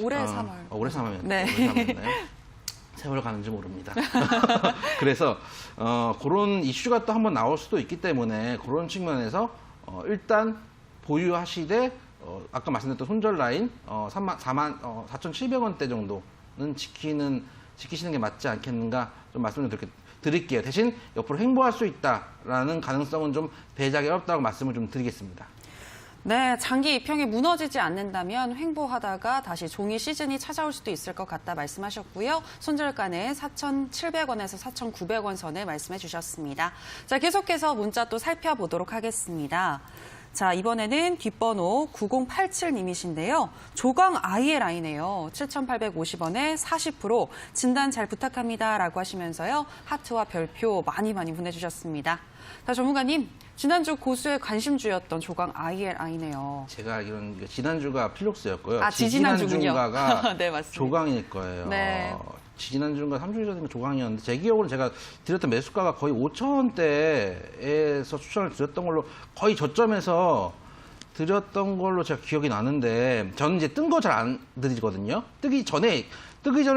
올해 3월. 올해 3월이었나요? 네. 올해 3월이었나요? 세월 가는지 모릅니다. 그래서 그런 이슈가 또 한번 나올 수도 있기 때문에 그런 측면에서 일단 보유하시되 아까 말씀드렸던 손절 라인 4,700원대 정도는 지키시는 게 맞지 않겠는가 좀 말씀을 드릴게요. 대신 옆으로 횡보할 수 있다라는 가능성은 좀 배제하기 어렵다고 말씀을 좀 드리겠습니다. 네, 장기 입형이 무너지지 않는다면 횡보하다가 다시 종이 시즌이 찾아올 수도 있을 것 같다 말씀하셨고요. 손절가는 4,700원에서 4,900원 선을 말씀해 주셨습니다. 자, 계속해서 문자 또 살펴보도록 하겠습니다. 자, 이번에는 뒷번호 9087님이신데요. 조강 ILI네요. 7,850원에 40% 진단 잘 부탁합니다 라고 하시면서요. 하트와 별표 많이 보내주셨습니다. 자, 전문가님, 지난주 고수의 관심주였던 조강 ILI네요. 제가 알기로는 이거 지난주가 필록스였고요. 지지난주군요. 지지난주가 네, 맞습니다. 조강일 거예요. 네. 지난주인가 3주 전인가 조강이었는데 제 기억으로는 제가 드렸던 매수가가 거의 5,000원대에서 추천을 드렸던 걸로 거의 저점에서 드렸던 걸로 제가 기억이 나는데 저는 이제 뜬 거 잘 안 드리거든요. 뜨기 전에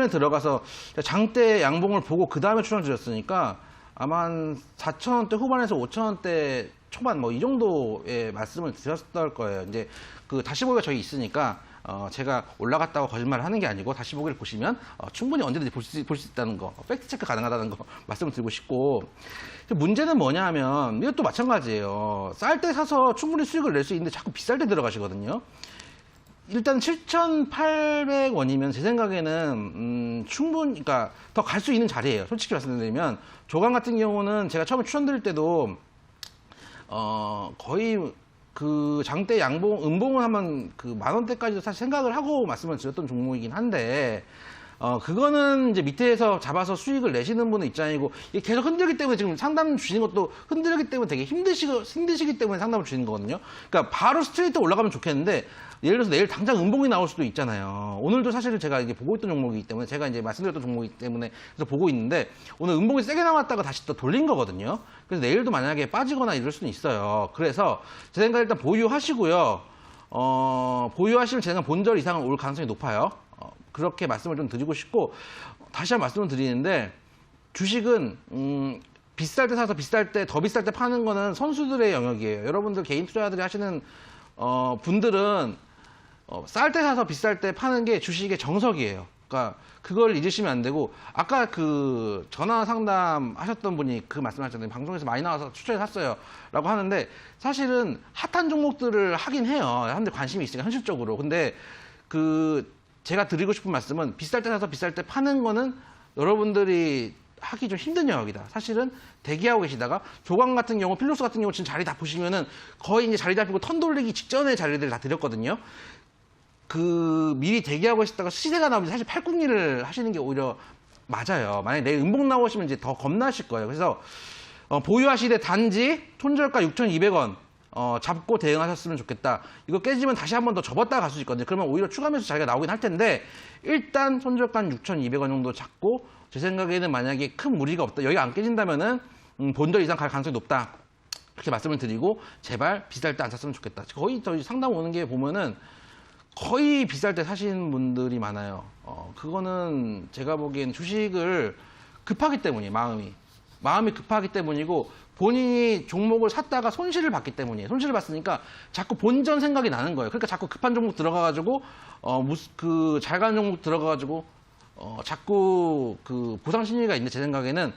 들어가서 장대 양봉을 보고 그 다음에 추천을 드렸으니까 아마 한 4,000원대 후반에서 5,000원대 초반 뭐 이 정도의 말씀을 드렸을 거예요. 이제 그 다시 보기가 저희 있으니까 제가 올라갔다고 거짓말을 하는 게 아니고 다시 보기를 보시면 충분히 언제든지 볼 수 있다는 거, 팩트 체크 가능하다는 거 말씀을 드리고 싶고 문제는 뭐냐 하면 이것도 마찬가지예요. 쌀 때 사서 충분히 수익을 낼 수 있는데 자꾸 비쌀 때 들어가시거든요. 일단 7,800원이면 제 생각에는 충분히 그러니까 더 갈 수 있는 자리예요. 솔직히 말씀드리면 조강 같은 경우는 제가 처음에 추천드릴 때도 거의 그 장대 양봉 음봉을 한번 그 10,000원대까지도 사실 생각을 하고 말씀을 드렸던 종목이긴 한데 그거는 이제 밑에서 잡아서 수익을 내시는 분의 입장이고 이게 계속 흔들기 때문에 지금 상담 주시는 것도 흔들기 때문에 되게 힘드시기 때문에 상담을 주시는 거거든요. 그러니까 바로 스트레이트 올라가면 좋겠는데 예를 들어서 내일 당장 음봉이 나올 수도 있잖아요. 오늘도 사실 제가 이게 보고 있던 종목이기 때문에 제가 이제 말씀드렸던 종목이기 때문에 그래서 보고 있는데 오늘 음봉이 세게 나왔다가 다시 또 돌린 거거든요. 그래서 내일도 만약에 빠지거나 이럴 수는 있어요. 그래서 제 생각에 일단 보유하시고요. 보유하시면 제 생각 본절 이상은 올 가능성이 높아요. 그렇게 말씀을 좀 드리고 싶고 다시 한번 말씀을 드리는데 주식은 비쌀 때 사서 비쌀 때 더 비쌀 때 파는 거는 선수들의 영역이에요. 여러분들 개인 투자들이 하시는 분들은 쌀 때 사서 비쌀 때 파는 게 주식의 정석이에요. 그러니까 그걸 잊으시면 안 되고 아까 그 전화 상담 하셨던 분이 그 말씀하셨잖아요. 방송에서 많이 나와서 추천해 샀어요 라고 하는데 사실은 핫한 종목들을 하긴 해요. 사람들 관심이 있으니까 현실적으로. 근데 제가 드리고 싶은 말씀은 비쌀 때 사서 비쌀 때 파는 거는 여러분들이 하기 좀 힘든 영역이다. 사실은 대기하고 계시다가 조강 같은 경우, 필로스 같은 경우 지금 자리 다 보시면은 거의 이제 자리 잡히고 턴 돌리기 직전에 자리들 다 드렸거든요. 미리 대기하고 계시다가 시세가 나오면 사실 팔꿈니를 하시는 게 오히려 맞아요. 만약에 내일 음봉 나오시면 이제 더 겁나실 거예요. 그래서 보유하시되 단지 손절가 6,200원 잡고 대응하셨으면 좋겠다. 이거 깨지면 다시 한 번 더 접었다가 갈 수 있거든요. 그러면 오히려 추가 매수 자리가 나오긴 할 텐데 일단 손절가 6,200원 정도 잡고 제 생각에는 만약에 큰 무리가 없다. 여기가 안 깨진다면은 본절 이상 갈 가능성이 높다. 그렇게 말씀을 드리고 제발 비쌀 때 안 샀으면 좋겠다. 거의 저희 상담 오는 게 보면은 거의 비쌀 때 사시는 분들이 많아요. 그거는 제가 보기엔 주식을 급하기 때문이에요. 마음이 급하기 때문이고 본인이 종목을 샀다가 손실을 봤기 때문이에요. 손실을 봤으니까 자꾸 본전 생각이 나는 거예요. 그러니까 자꾸 급한 종목 들어가가지고 잘 가는 종목 들어가가지고 자꾸 보상 심리가 있는데 제 생각에는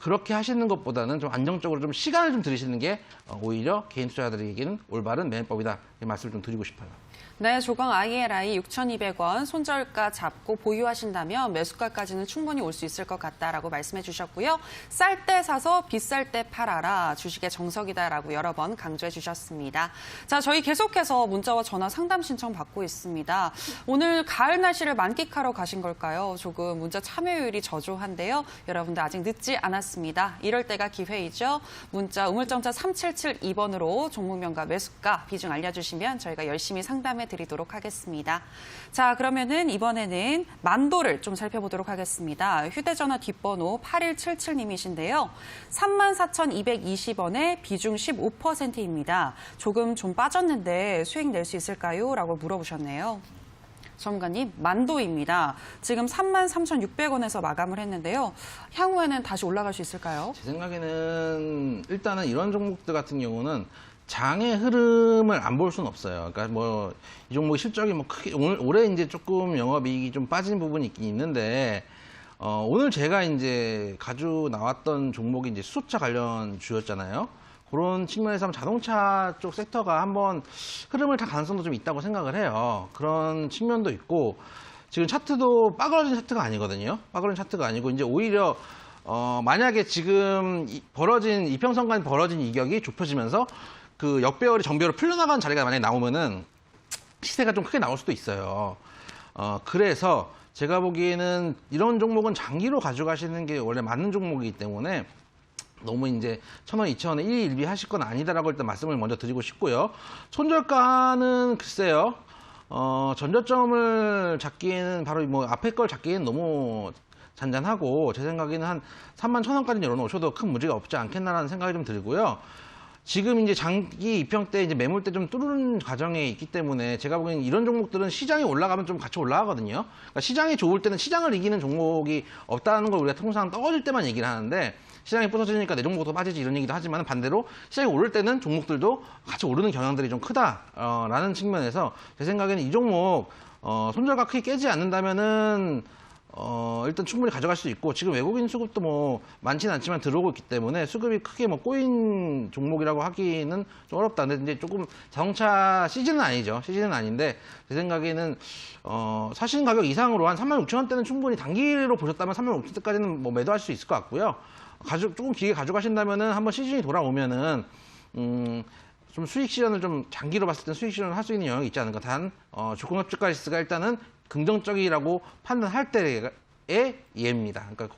그렇게 하시는 것보다는 좀 안정적으로 좀 시간을 좀 들이시는 게 오히려 개인 투자자들에게는 올바른 매매법이다. 이 말씀을 좀 드리고 싶어요. 네, 조강 ILI 6,200원 손절가 잡고 보유하신다면 매수가까지는 충분히 올 수 있을 것 같다라고 말씀해 주셨고요. 쌀 때 사서 비쌀 때 팔아라. 주식의 정석이다라고 여러 번 강조해 주셨습니다. 자, 저희 계속해서 문자와 전화 상담 신청 받고 있습니다. 오늘 가을 날씨를 만끽하러 가신 걸까요? 조금 문자 참여율이 저조한데요. 여러분들 아직 늦지 않았습니다. 이럴 때가 기회이죠. 문자 우물정자 3772번으로 종목명과 매수가 비중 알려주시면 저희가 열심히 상담해 드리도록 하겠습니다. 자, 그러면은 이번에는 만도를 좀 살펴보도록 하겠습니다. 휴대전화 뒷번호 8177님이신데요. 34,220원에 비중 15%입니다. 조금 좀 빠졌는데 수익 낼 수 있을까요? 라고 물어보셨네요. 전문가님, 만도입니다. 지금 33,600원에서 마감을 했는데요. 향후에는 다시 올라갈 수 있을까요? 제 생각에는 일단은 이런 종목들 같은 경우는 장의 흐름을 안 볼 수는 없어요. 그러니까 뭐 이 종목 실적이 뭐 크게 올해 이제 조금 영업이익이 좀 빠진 부분이 있긴 있는데 오늘 제가 이제 가지고 나왔던 종목이 이제 수소차 관련 주였잖아요. 그런 측면에서 자동차 쪽 섹터가 한번 흐름을 탈 가능성도 좀 있다고 생각을 해요. 그런 측면도 있고 지금 차트도 빠그러진 차트가 아니거든요. 빠그러진 차트가 아니고 이제 오히려 만약에 지금 벌어진 이평선까지 벌어진 이격이 좁혀지면서 그 역배열이 정배열로 풀려나가는 자리가 만약에 나오면은 시세가 좀 크게 나올 수도 있어요. 그래서 제가 보기에는 이런 종목은 장기로 가져가시는 게 원래 맞는 종목이기 때문에 너무 이제 1,000원, 2,000원에 1위 1비 하실 건 아니다라고 일단 말씀을 먼저 드리고 싶고요. 손절가는 글쎄요. 전저점을 잡기에는 바로 뭐 앞에 걸 잡기에는 너무 잔잔하고 제 생각에는 한 31,000원까지 열어놓으셔도 큰 무리가 없지 않겠나라는 생각이 좀 들고요. 지금 이제 장기 입형 때 이제 매물 때 좀 뚫는 과정에 있기 때문에 제가 보기에는 이런 종목들은 시장이 올라가면 좀 같이 올라가거든요. 그러니까 시장이 좋을 때는 시장을 이기는 종목이 없다는 걸 우리가 통상 떨어질 때만 얘기를 하는데 시장이 부서지니까 내 종목도 빠지지 이런 얘기도 하지만 반대로 시장이 오를 때는 종목들도 같이 오르는 경향들이 좀 크다라는 측면에서 제 생각에는 이 종목 손절가 크게 깨지 않는다면은 일단 충분히 가져갈 수 있고 지금 외국인 수급도 뭐 많지는 않지만 들어오고 있기 때문에 수급이 크게 뭐 꼬인 종목이라고 하기는 좀 어렵다. 근데 이제 조금 자동차 시즌은 아니죠. 시즌은 아닌데 제 생각에는 사실 가격 이상으로 한 36,000원대는 충분히 단기로 보셨다면 36,000원대까지는 뭐 매도할 수 있을 것 같고요. 조금 길게 가져가신다면은 한번 시즌이 돌아오면은 좀 수익 실현을 좀 장기로 봤을 때 수익 실현을 할 수 있는 영역이 있지 않을까. 단 종합주가지수가 일단은 긍정적이라고 판단할 때의 예입니다. 그러니까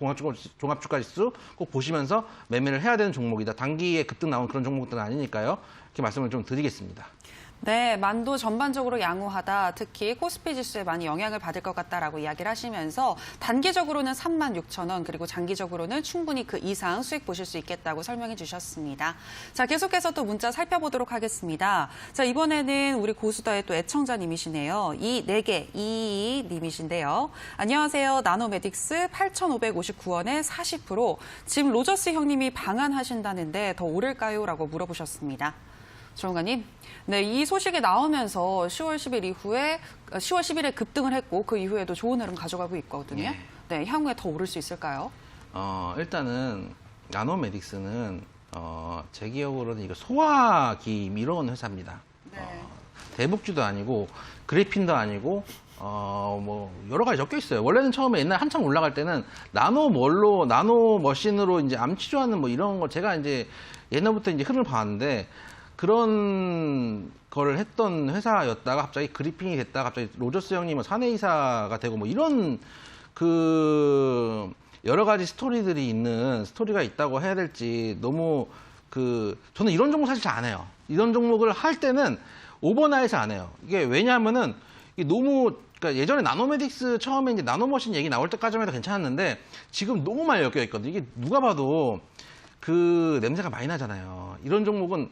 종합주가지수 꼭 보시면서 매매를 해야 되는 종목이다. 단기에 급등 나온 그런 종목들은 아니니까요. 이렇게 말씀을 좀 드리겠습니다. 네, 만도 전반적으로 양호하다. 특히 코스피 지수에 많이 영향을 받을 것 같다라고 이야기를 하시면서 단기적으로는 36,000원 그리고 장기적으로는 충분히 그 이상 수익 보실 수 있겠다고 설명해 주셨습니다. 자, 계속해서 또 문자 살펴보도록 하겠습니다. 자, 이번에는 우리 고수다의 또 애청자님이시네요. 4개22님이신데요. 안녕하세요. 나노메딕스 8,559원에 40%. 지금 로저스 형님이 방한하신다는데 더 오를까요? 라고 물어보셨습니다. 조은가님, 네, 이 소식이 나오면서 10월 10일 이후에 10월 10일에 급등을 했고 그 이후에도 좋은 흐름 가져가고 있거든요. 예. 네, 향후에 더 오를 수 있을까요? 일단은 나노메딕스는 제 기억으로는 이거 소화기 이런 회사입니다. 네. 대북주도 아니고 그래핀도 아니고 뭐 여러 가지 엮여 있어요. 원래는 처음에 옛날 한참 올라갈 때는 나노 머신으로 이제 암 치료하는 뭐 이런 거 제가 이제 옛날부터 이제 흐름을 봤는데 그런 거를 했던 회사였다가 갑자기 그리핀이 됐다가 갑자기 로저스 형님은 사내이사가 되고 뭐 이런 그 여러 가지 스토리가 있다고 해야 될지 너무 저는 이런 종목 사실 잘 안 해요. 이런 종목을 할 때는 오버나잇을 안 해요. 이게 왜냐하면은 이게 너무 그러니까 예전에 나노메딕스 처음에 이제 나노머신 얘기 나올 때까지만 해도 괜찮았는데 지금 너무 많이 엮여 있거든요. 이게 누가 봐도 그 냄새가 많이 나잖아요. 이런 종목은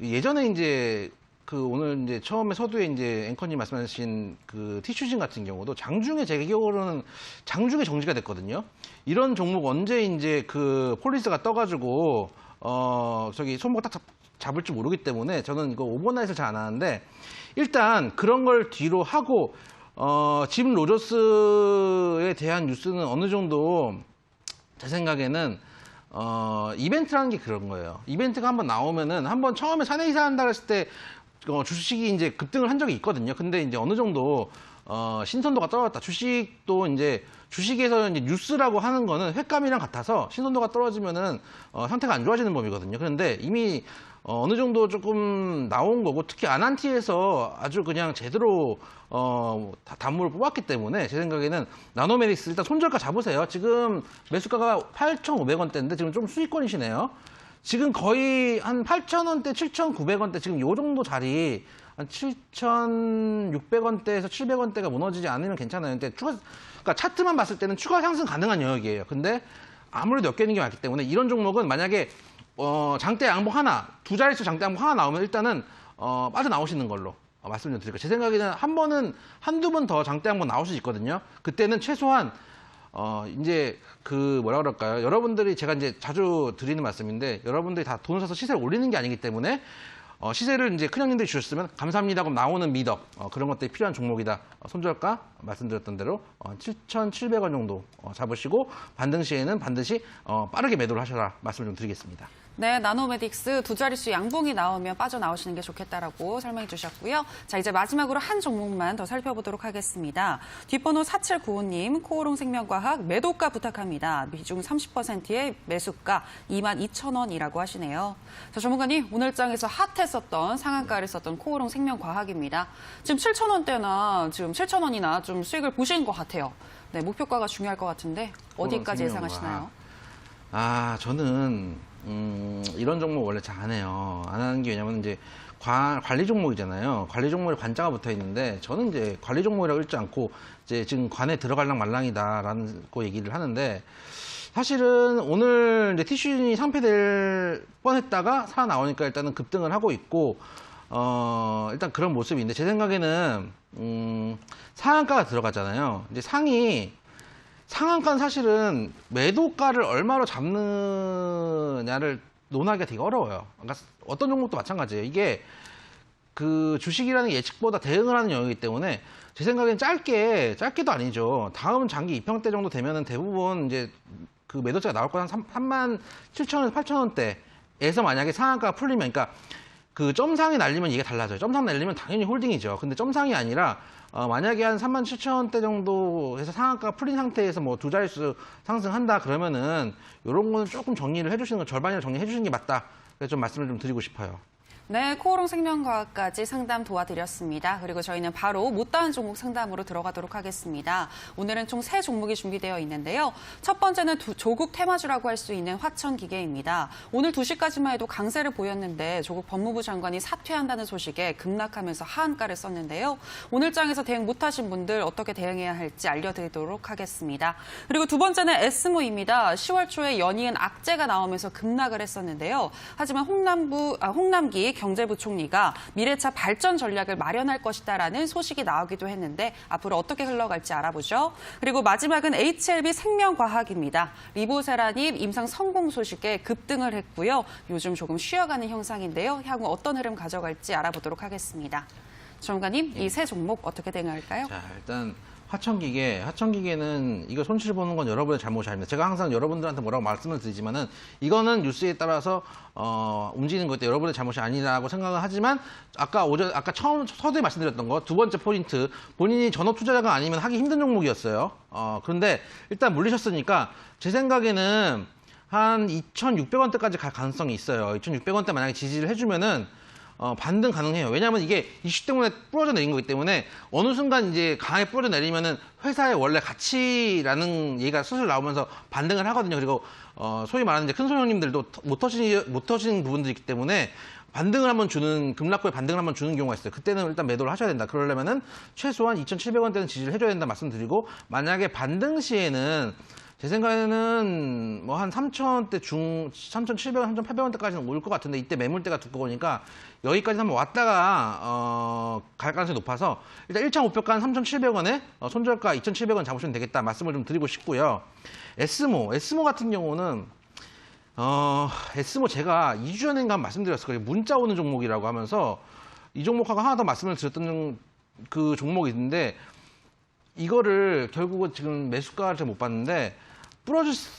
예전에 이제 오늘 이제 처음에 서두에 이제 앵커님 말씀하신 그 티슈진 같은 경우도 장중에 제 기억으로는 장중에 정지가 됐거든요. 이런 종목 언제 이제 그 폴리스가 떠가지고 손목 딱 잡을지 모르기 때문에 저는 이거 오버나잇을 잘 안 하는데 일단 그런 걸 뒤로 하고 지금 로저스에 대한 뉴스는 어느 정도 제 생각에는 이벤트라는 게 그런 거예요. 이벤트가 한번 나오면은 한번 처음에 사내이사 한다 그랬을 때 주식이 이제 급등을 한 적이 있거든요. 근데 이제 어느 정도 신선도가 떨어졌다. 주식도 이제 주식에서 이제 뉴스라고 하는 거는 횟감이랑 같아서 신선도가 떨어지면은 상태가 안 좋아지는 법이거든요. 그런데 이미 어느 정도 조금 나온 거고, 특히 아난티에서 아주 그냥 제대로 단물을 뽑았기 때문에 제 생각에는 나노메딕스 일단 손절가 잡으세요. 지금 매수가가 8,500원대인데 지금 좀 수익권이시네요. 지금 거의 한 8,000원대, 7,900원대 지금 요 정도 자리 한 7,600원대에서 700원대가 무너지지 않으면 괜찮아요. 근데 그러니까 차트만 봤을 때는 추가 상승 가능한 영역이에요. 근데 아무래도 엮이는 게 많기 때문에 이런 종목은 만약에 장대 양봉 하나, 두 자릿수 장대 양봉 하나 나오면 일단은 빠져나오시는 걸로 말씀 좀 드릴게요. 제 생각에는 한두 번 더 장대 양봉 나올 수 있거든요. 그때는 최소한 이제 뭐라 그럴까요? 여러분들이 제가 이제 자주 드리는 말씀인데, 여러분들이 다 돈을 써서 시세를 올리는 게 아니기 때문에 시세를 이제 큰 형님들이 주셨으면 감사합니다. 그럼 나오는 미덕 그런 것들이 필요한 종목이다. 손절가 말씀드렸던 대로 7,700원 정도 잡으시고 반등 시에는 반드시 빠르게 매도를 하셔라 말씀을 좀 드리겠습니다. 네, 나노메딕스 두 자릿수 양봉이 나오면 빠져나오시는 게 좋겠다라고 설명해 주셨고요. 자, 이제 마지막으로 한 종목만 더 살펴보도록 하겠습니다. 뒷번호 4795님, 코오롱 생명과학 매도가 부탁합니다. 비중 30%의 매수가 22,000원이라고 하시네요. 자, 전문가님, 오늘 장에서 핫했었던 상한가를 썼던 코오롱 생명과학입니다. 지금 7,000원대나 지금 7,000원이나 좀 수익을 보신 것 같아요. 네, 목표가가 중요할 것 같은데 어디까지 예상하시나요? 저는 이런 종목 원래 잘 안 해요. 안 하는 게 왜냐면 이제 관리 종목이잖아요. 관리 종목에 관자가 붙어 있는데 저는 이제 관리 종목이라고 읽지 않고 이제 지금 관에 들어갈랑 말랑이다라는 거 얘기를 하는데, 사실은 오늘 이제 티슈인이 상폐될 뻔했다가 살아나오니까 일단은 급등을 하고 있고 일단 그런 모습인데, 제 생각에는 상한가가 들어가잖아요. 이제 상한가는 사실은 매도가를 얼마로 잡느냐를 논하기가 되게 어려워요. 그러니까 어떤 종목도 마찬가지예요. 이게 그 주식이라는 게 예측보다 대응을 하는 영역이기 때문에 제 생각엔 짧게도 아니죠. 다음 장기 2평대 정도 되면은 대부분 이제 그 매도자가 나올 거한 37,000원에서 8,000원대에서 만약에 상한가가 풀리면, 그러니까 그 점상이 날리면 이게 달라져요. 점상 날리면 당연히 홀딩이죠. 근데 점상이 아니라 만약에 한 37,000원대 정도 해서 상한가가 풀린 상태에서 뭐 두 자릿수 상승한다 그러면은 이런 거는 조금 정리를 해주시는 거, 절반이나 정리해 주시는 게 맞다. 그래서 좀 말씀을 좀 드리고 싶어요. 네, 코오롱 생명과학까지 상담 도와드렸습니다. 그리고 저희는 바로 못다한 종목 상담으로 들어가도록 하겠습니다. 오늘은 총 3종목이 준비되어 있는데요. 첫 번째는 조국 테마주라고 할 수 있는 화천기계입니다. 오늘 2시까지만 해도 강세를 보였는데 조국 법무부 장관이 사퇴한다는 소식에 급락하면서 하한가를 썼는데요. 오늘 장에서 대응 못하신 분들 어떻게 대응해야 할지 알려드리도록 하겠습니다. 그리고 두 번째는 에스모입니다. 10월 초에 연이은 악재가 나오면서 급락을 했었는데요. 하지만 홍남기 경제부총리가 미래차 발전 전략을 마련할 것이다라는 소식이 나오기도 했는데 앞으로 어떻게 흘러갈지 알아보죠. 그리고 마지막은 HLB 생명과학입니다. 리보세라닙 임상 성공 소식에 급등을 했고요. 요즘 조금 쉬어가는 형상인데요. 향후 어떤 흐름 가져갈지 알아보도록 하겠습니다. 전문가님, 이 세 종목 어떻게 대응할까요? 자, 일단 화천기계는 이거 손실 보는 건 여러분의 잘못이 아닙니다. 제가 항상 여러분들한테 뭐라고 말씀을 드리지만은 이거는 뉴스에 따라서 움직이는 것 때문에 여러분의 잘못이 아니라고 생각을 하지만, 아까 처음 서두에 말씀드렸던 거 두 번째 포인트, 본인이 전업 투자자가 아니면 하기 힘든 종목이었어요. 그런데 일단 물리셨으니까 제 생각에는 한 2,600원대까지 갈 가능성이 있어요. 2,600원대 만약에 지지를 해주면은 반등 가능해요. 왜냐하면 이게 이슈 때문에 부러져 내린 거기 때문에 어느 순간 이제 강하게 부러져 내리면은 회사의 원래 가치라는 얘기가 슬슬 나오면서 반등을 하거든요. 그리고 소위 말하는 이제 큰 손님들도 못 터지는 부분들이 있기 때문에 반등을 한번 주는, 급락 후에 반등을 한번 주는 경우가 있어요. 그때는 일단 매도를 하셔야 된다. 그러려면은 최소한 2,700원대는 지지를 해줘야 된다 말씀드리고, 만약에 반등 시에는 제 생각에는 뭐 한 3,000원대 3,700원, 3,800원대까지는 올 것 같은데, 이때 매물대가 두꺼우니까 여기까지 한번 왔다가 갈 가능성이 높아서 일단 1,500간 3,700원에 손절가 2,700원 잡으시면 되겠다 말씀을 좀 드리고 싶고요. 에스모 같은 경우는 에스모 제가 2주 전인가 말씀드렸을 거예요. 문자 오는 종목이라고 하면서 이 종목하고 하나 더 말씀을 드렸던 그 종목이 있는데, 이거를 결국은 지금 매수가를 잘 못 봤는데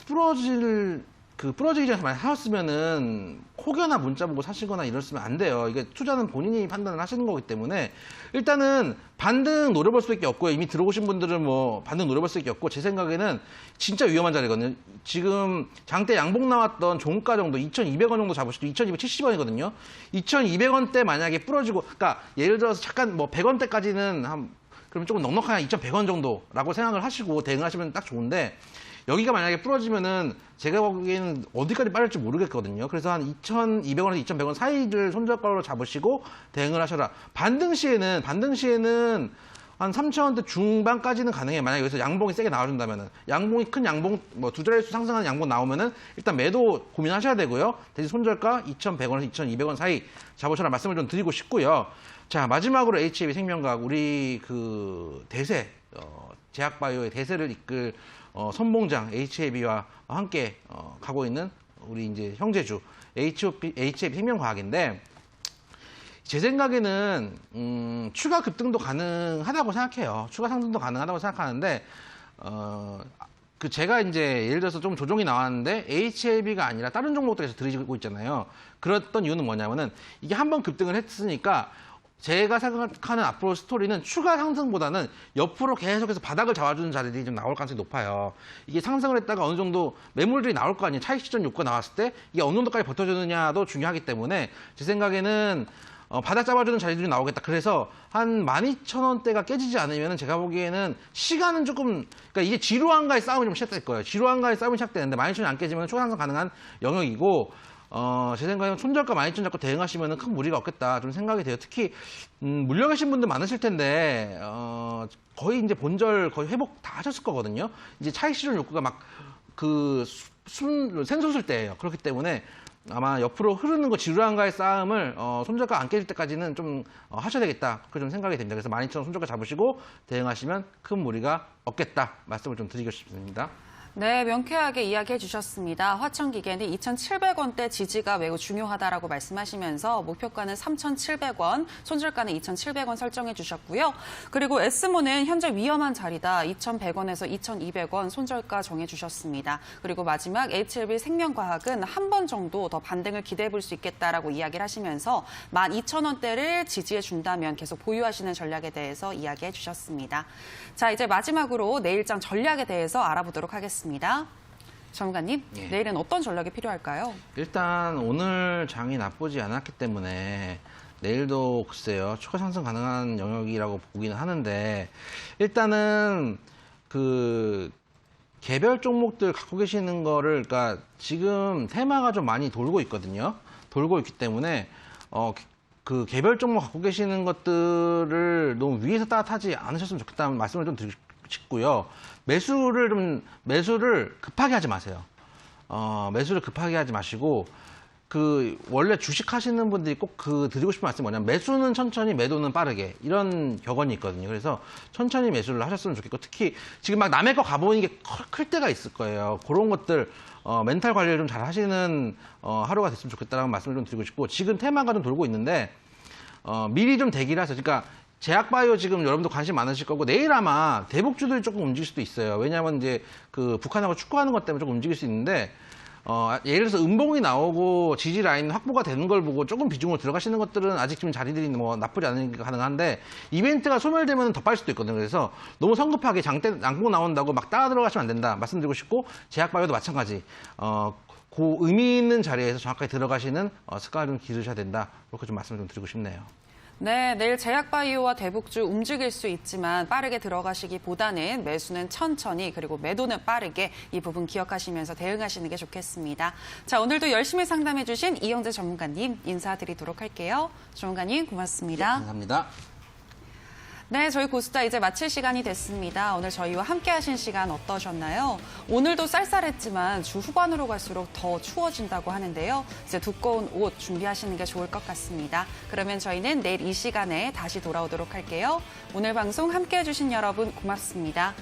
부러질 그 부러지기 전에 많이 사셨으면은 혹여나 문자 보고 사시거나 이랬으면 안 돼요. 이게 투자는 본인이 판단을 하시는 거기 때문에 일단은 반등 노려볼 수밖에 없고요. 이미 들어오신 분들은 뭐 반등 노려볼 수밖에 없고 제 생각에는 진짜 위험한 자리거든요. 지금 장대 양봉 나왔던 종가 정도 2,200원 정도 잡으시고 2,270원이거든요. 2,200원대 만약에 부러지고 그러니까 예를 들어서 잠깐 뭐 100원대까지는 그러면 조금 넉넉한 2,100원 정도라고 생각을 하시고 대응하시면 딱 좋은데 여기가 만약에 부러지면은 제가 보기에는 어디까지 빠질지 모르겠거든요. 그래서 한 2,200원에서 2,100원 사이를 손절가로 잡으시고 대응을 하셔라. 반등 시에는 한 3,000원대 중반까지는 가능해요. 만약에 여기서 양봉이 세게 나와준다면은 양봉이 큰 양봉 뭐 두 자릿수 상승하는 양봉 나오면은 일단 매도 고민하셔야 되고요. 대신 손절가 2,100원에서 2,200원 사이 잡으셔라 말씀을 좀 드리고 싶고요. 자 마지막으로 HAB생명과학 우리 그 대세 제약바이오의 대세를 이끌 선봉장 HAB와 함께 가고 있는 우리 이제 형제주 HAB생명과학인데 제 생각에는 추가 급등도 가능하다고 생각해요. 추가 상승도 가능하다고 생각하는데 그 제가 이제 예를 들어서 좀 조정이 나왔는데 HAB가 아니라 다른 종목들에서 들이고 있잖아요. 그랬던 이유는 뭐냐면은 이게 한번 급등을 했으니까 제가 생각하는 앞으로 스토리는 추가 상승보다는 옆으로 계속해서 바닥을 잡아주는 자리들이 좀 나올 가능성이 높아요. 이게 상승을 했다가 어느 정도 매물들이 나올 거 아니에요. 차익 실전 욕구가 나왔을 때 이게 어느 정도까지 버텨주느냐도 중요하기 때문에 제 생각에는 바닥 잡아주는 자리들이 나오겠다. 그래서 한 12,000원대가 깨지지 않으면 제가 보기에는 시간은 조금 그러니까 이게 지루한가의 싸움이 좀 시작될 거예요. 지루한가의 싸움이 시작되는데 12,000원이 안 깨지면 추가 상승 가능한 영역이고 제 생각에는 손절가 12,000원 잡고 대응하시면 큰 무리가 없겠다 좀 생각이 돼요. 특히 물려 계신 분들 많으실 텐데 거의 이제 본절 거의 회복 다 하셨을 거거든요. 이제 차익 실현 욕구가 막 그 샘솟을 때예요. 그렇기 때문에 아마 옆으로 흐르는 거 지루한가의 싸움을 손절가 안 깨질 때까지는 좀 하셔야 되겠다. 그렇게 좀 생각이 됩니다. 그래서 12,000원 손절가 잡으시고 대응하시면 큰 무리가 없겠다 말씀을 좀 드리고 싶습니다. 네, 명쾌하게 이야기해 주셨습니다. 화천기계는 2,700원대 지지가 매우 중요하다라고 말씀하시면서 목표가는 3,700원, 손절가는 2,700원 설정해 주셨고요. 그리고 S모는 현재 위험한 자리다. 2,100원에서 2,200원 손절가 정해 주셨습니다. 그리고 마지막 HLB생명과학은 한 번 정도 더 반등을 기대해 볼 수 있겠다라고 이야기를 하시면서 12,000원대를 지지해 준다면 계속 보유하시는 전략에 대해서 이야기해 주셨습니다. 자, 이제 마지막으로 내일장 전략에 대해서 알아보도록 하겠습니다. 전문가님, 예. 내일은 어떤 전략이 필요할까요? 일단 오늘 장이 나쁘지 않았기 때문에 내일도 글쎄요 추가 상승 가능한 영역이라고 보기는 하는데 일단은 그 개별 종목들 갖고 계시는 거를 그러니까 지금 테마가 좀 많이 돌고 있거든요. 돌고 있기 때문에 그 개별 종목 갖고 계시는 것들을 너무 위에서 따뜻하지 않으셨으면 좋겠다는 말씀을 좀 드리고 싶고요. 매수를 급하게 하지 마세요. 매수를 급하게 하지 마시고 그 원래 주식 하시는 분들이 꼭 드리고 싶은 말씀이 뭐냐면 매수는 천천히 매도는 빠르게 이런 격언이 있거든요. 그래서 천천히 매수를 하셨으면 좋겠고 특히 지금 막 남의 거 가보는 게 클 때가 있을 거예요. 그런 것들 멘탈 관리를 좀 잘 하시는 하루가 됐으면 좋겠다는 말씀을 좀 드리고 싶고 지금 테마가 좀 돌고 있는데 미리 좀 대기를 하세요. 그러니까 제약바이오 지금 여러분도 관심 많으실 거고 내일 아마 대북주들이 조금 움직일 수도 있어요. 왜냐하면 이제 그 북한하고 축구하는 것 때문에 조금 움직일 수 있는데 예를 들어서 음봉이 나오고 지지 라인 확보가 되는 걸 보고 조금 비중으로 들어가시는 것들은 아직 지금 자리들이 뭐 나쁘지 않으니까 가능한데 이벤트가 소멸되면 더 빠질 수도 있거든요. 그래서 너무 성급하게 양봉 나온다고 막 따라 들어가시면 안 된다 말씀드리고 싶고 제약바이오도 마찬가지. 그 의미 있는 자리에서 정확하게 들어가시는 습관을 좀 기르셔야 된다. 그렇게 좀 말씀을 좀 드리고 싶네요. 네, 내일 제약바이오와 대북주 움직일 수 있지만 빠르게 들어가시기보다는 매수는 천천히 그리고 매도는 빠르게 이 부분 기억하시면서 대응하시는 게 좋겠습니다. 자, 오늘도 열심히 상담해 주신 이영재 전문가님 인사드리도록 할게요. 전문가님 고맙습니다. 네, 감사합니다. 네, 저희 고스타 이제 마칠 시간이 됐습니다. 오늘 저희와 함께 하신 시간 어떠셨나요? 오늘도 쌀쌀했지만 주 후반으로 갈수록 더 추워진다고 하는데요. 이제 두꺼운 옷 준비하시는 게 좋을 것 같습니다. 그러면 저희는 내일 이 시간에 다시 돌아오도록 할게요. 오늘 방송 함께 해주신 여러분 고맙습니다.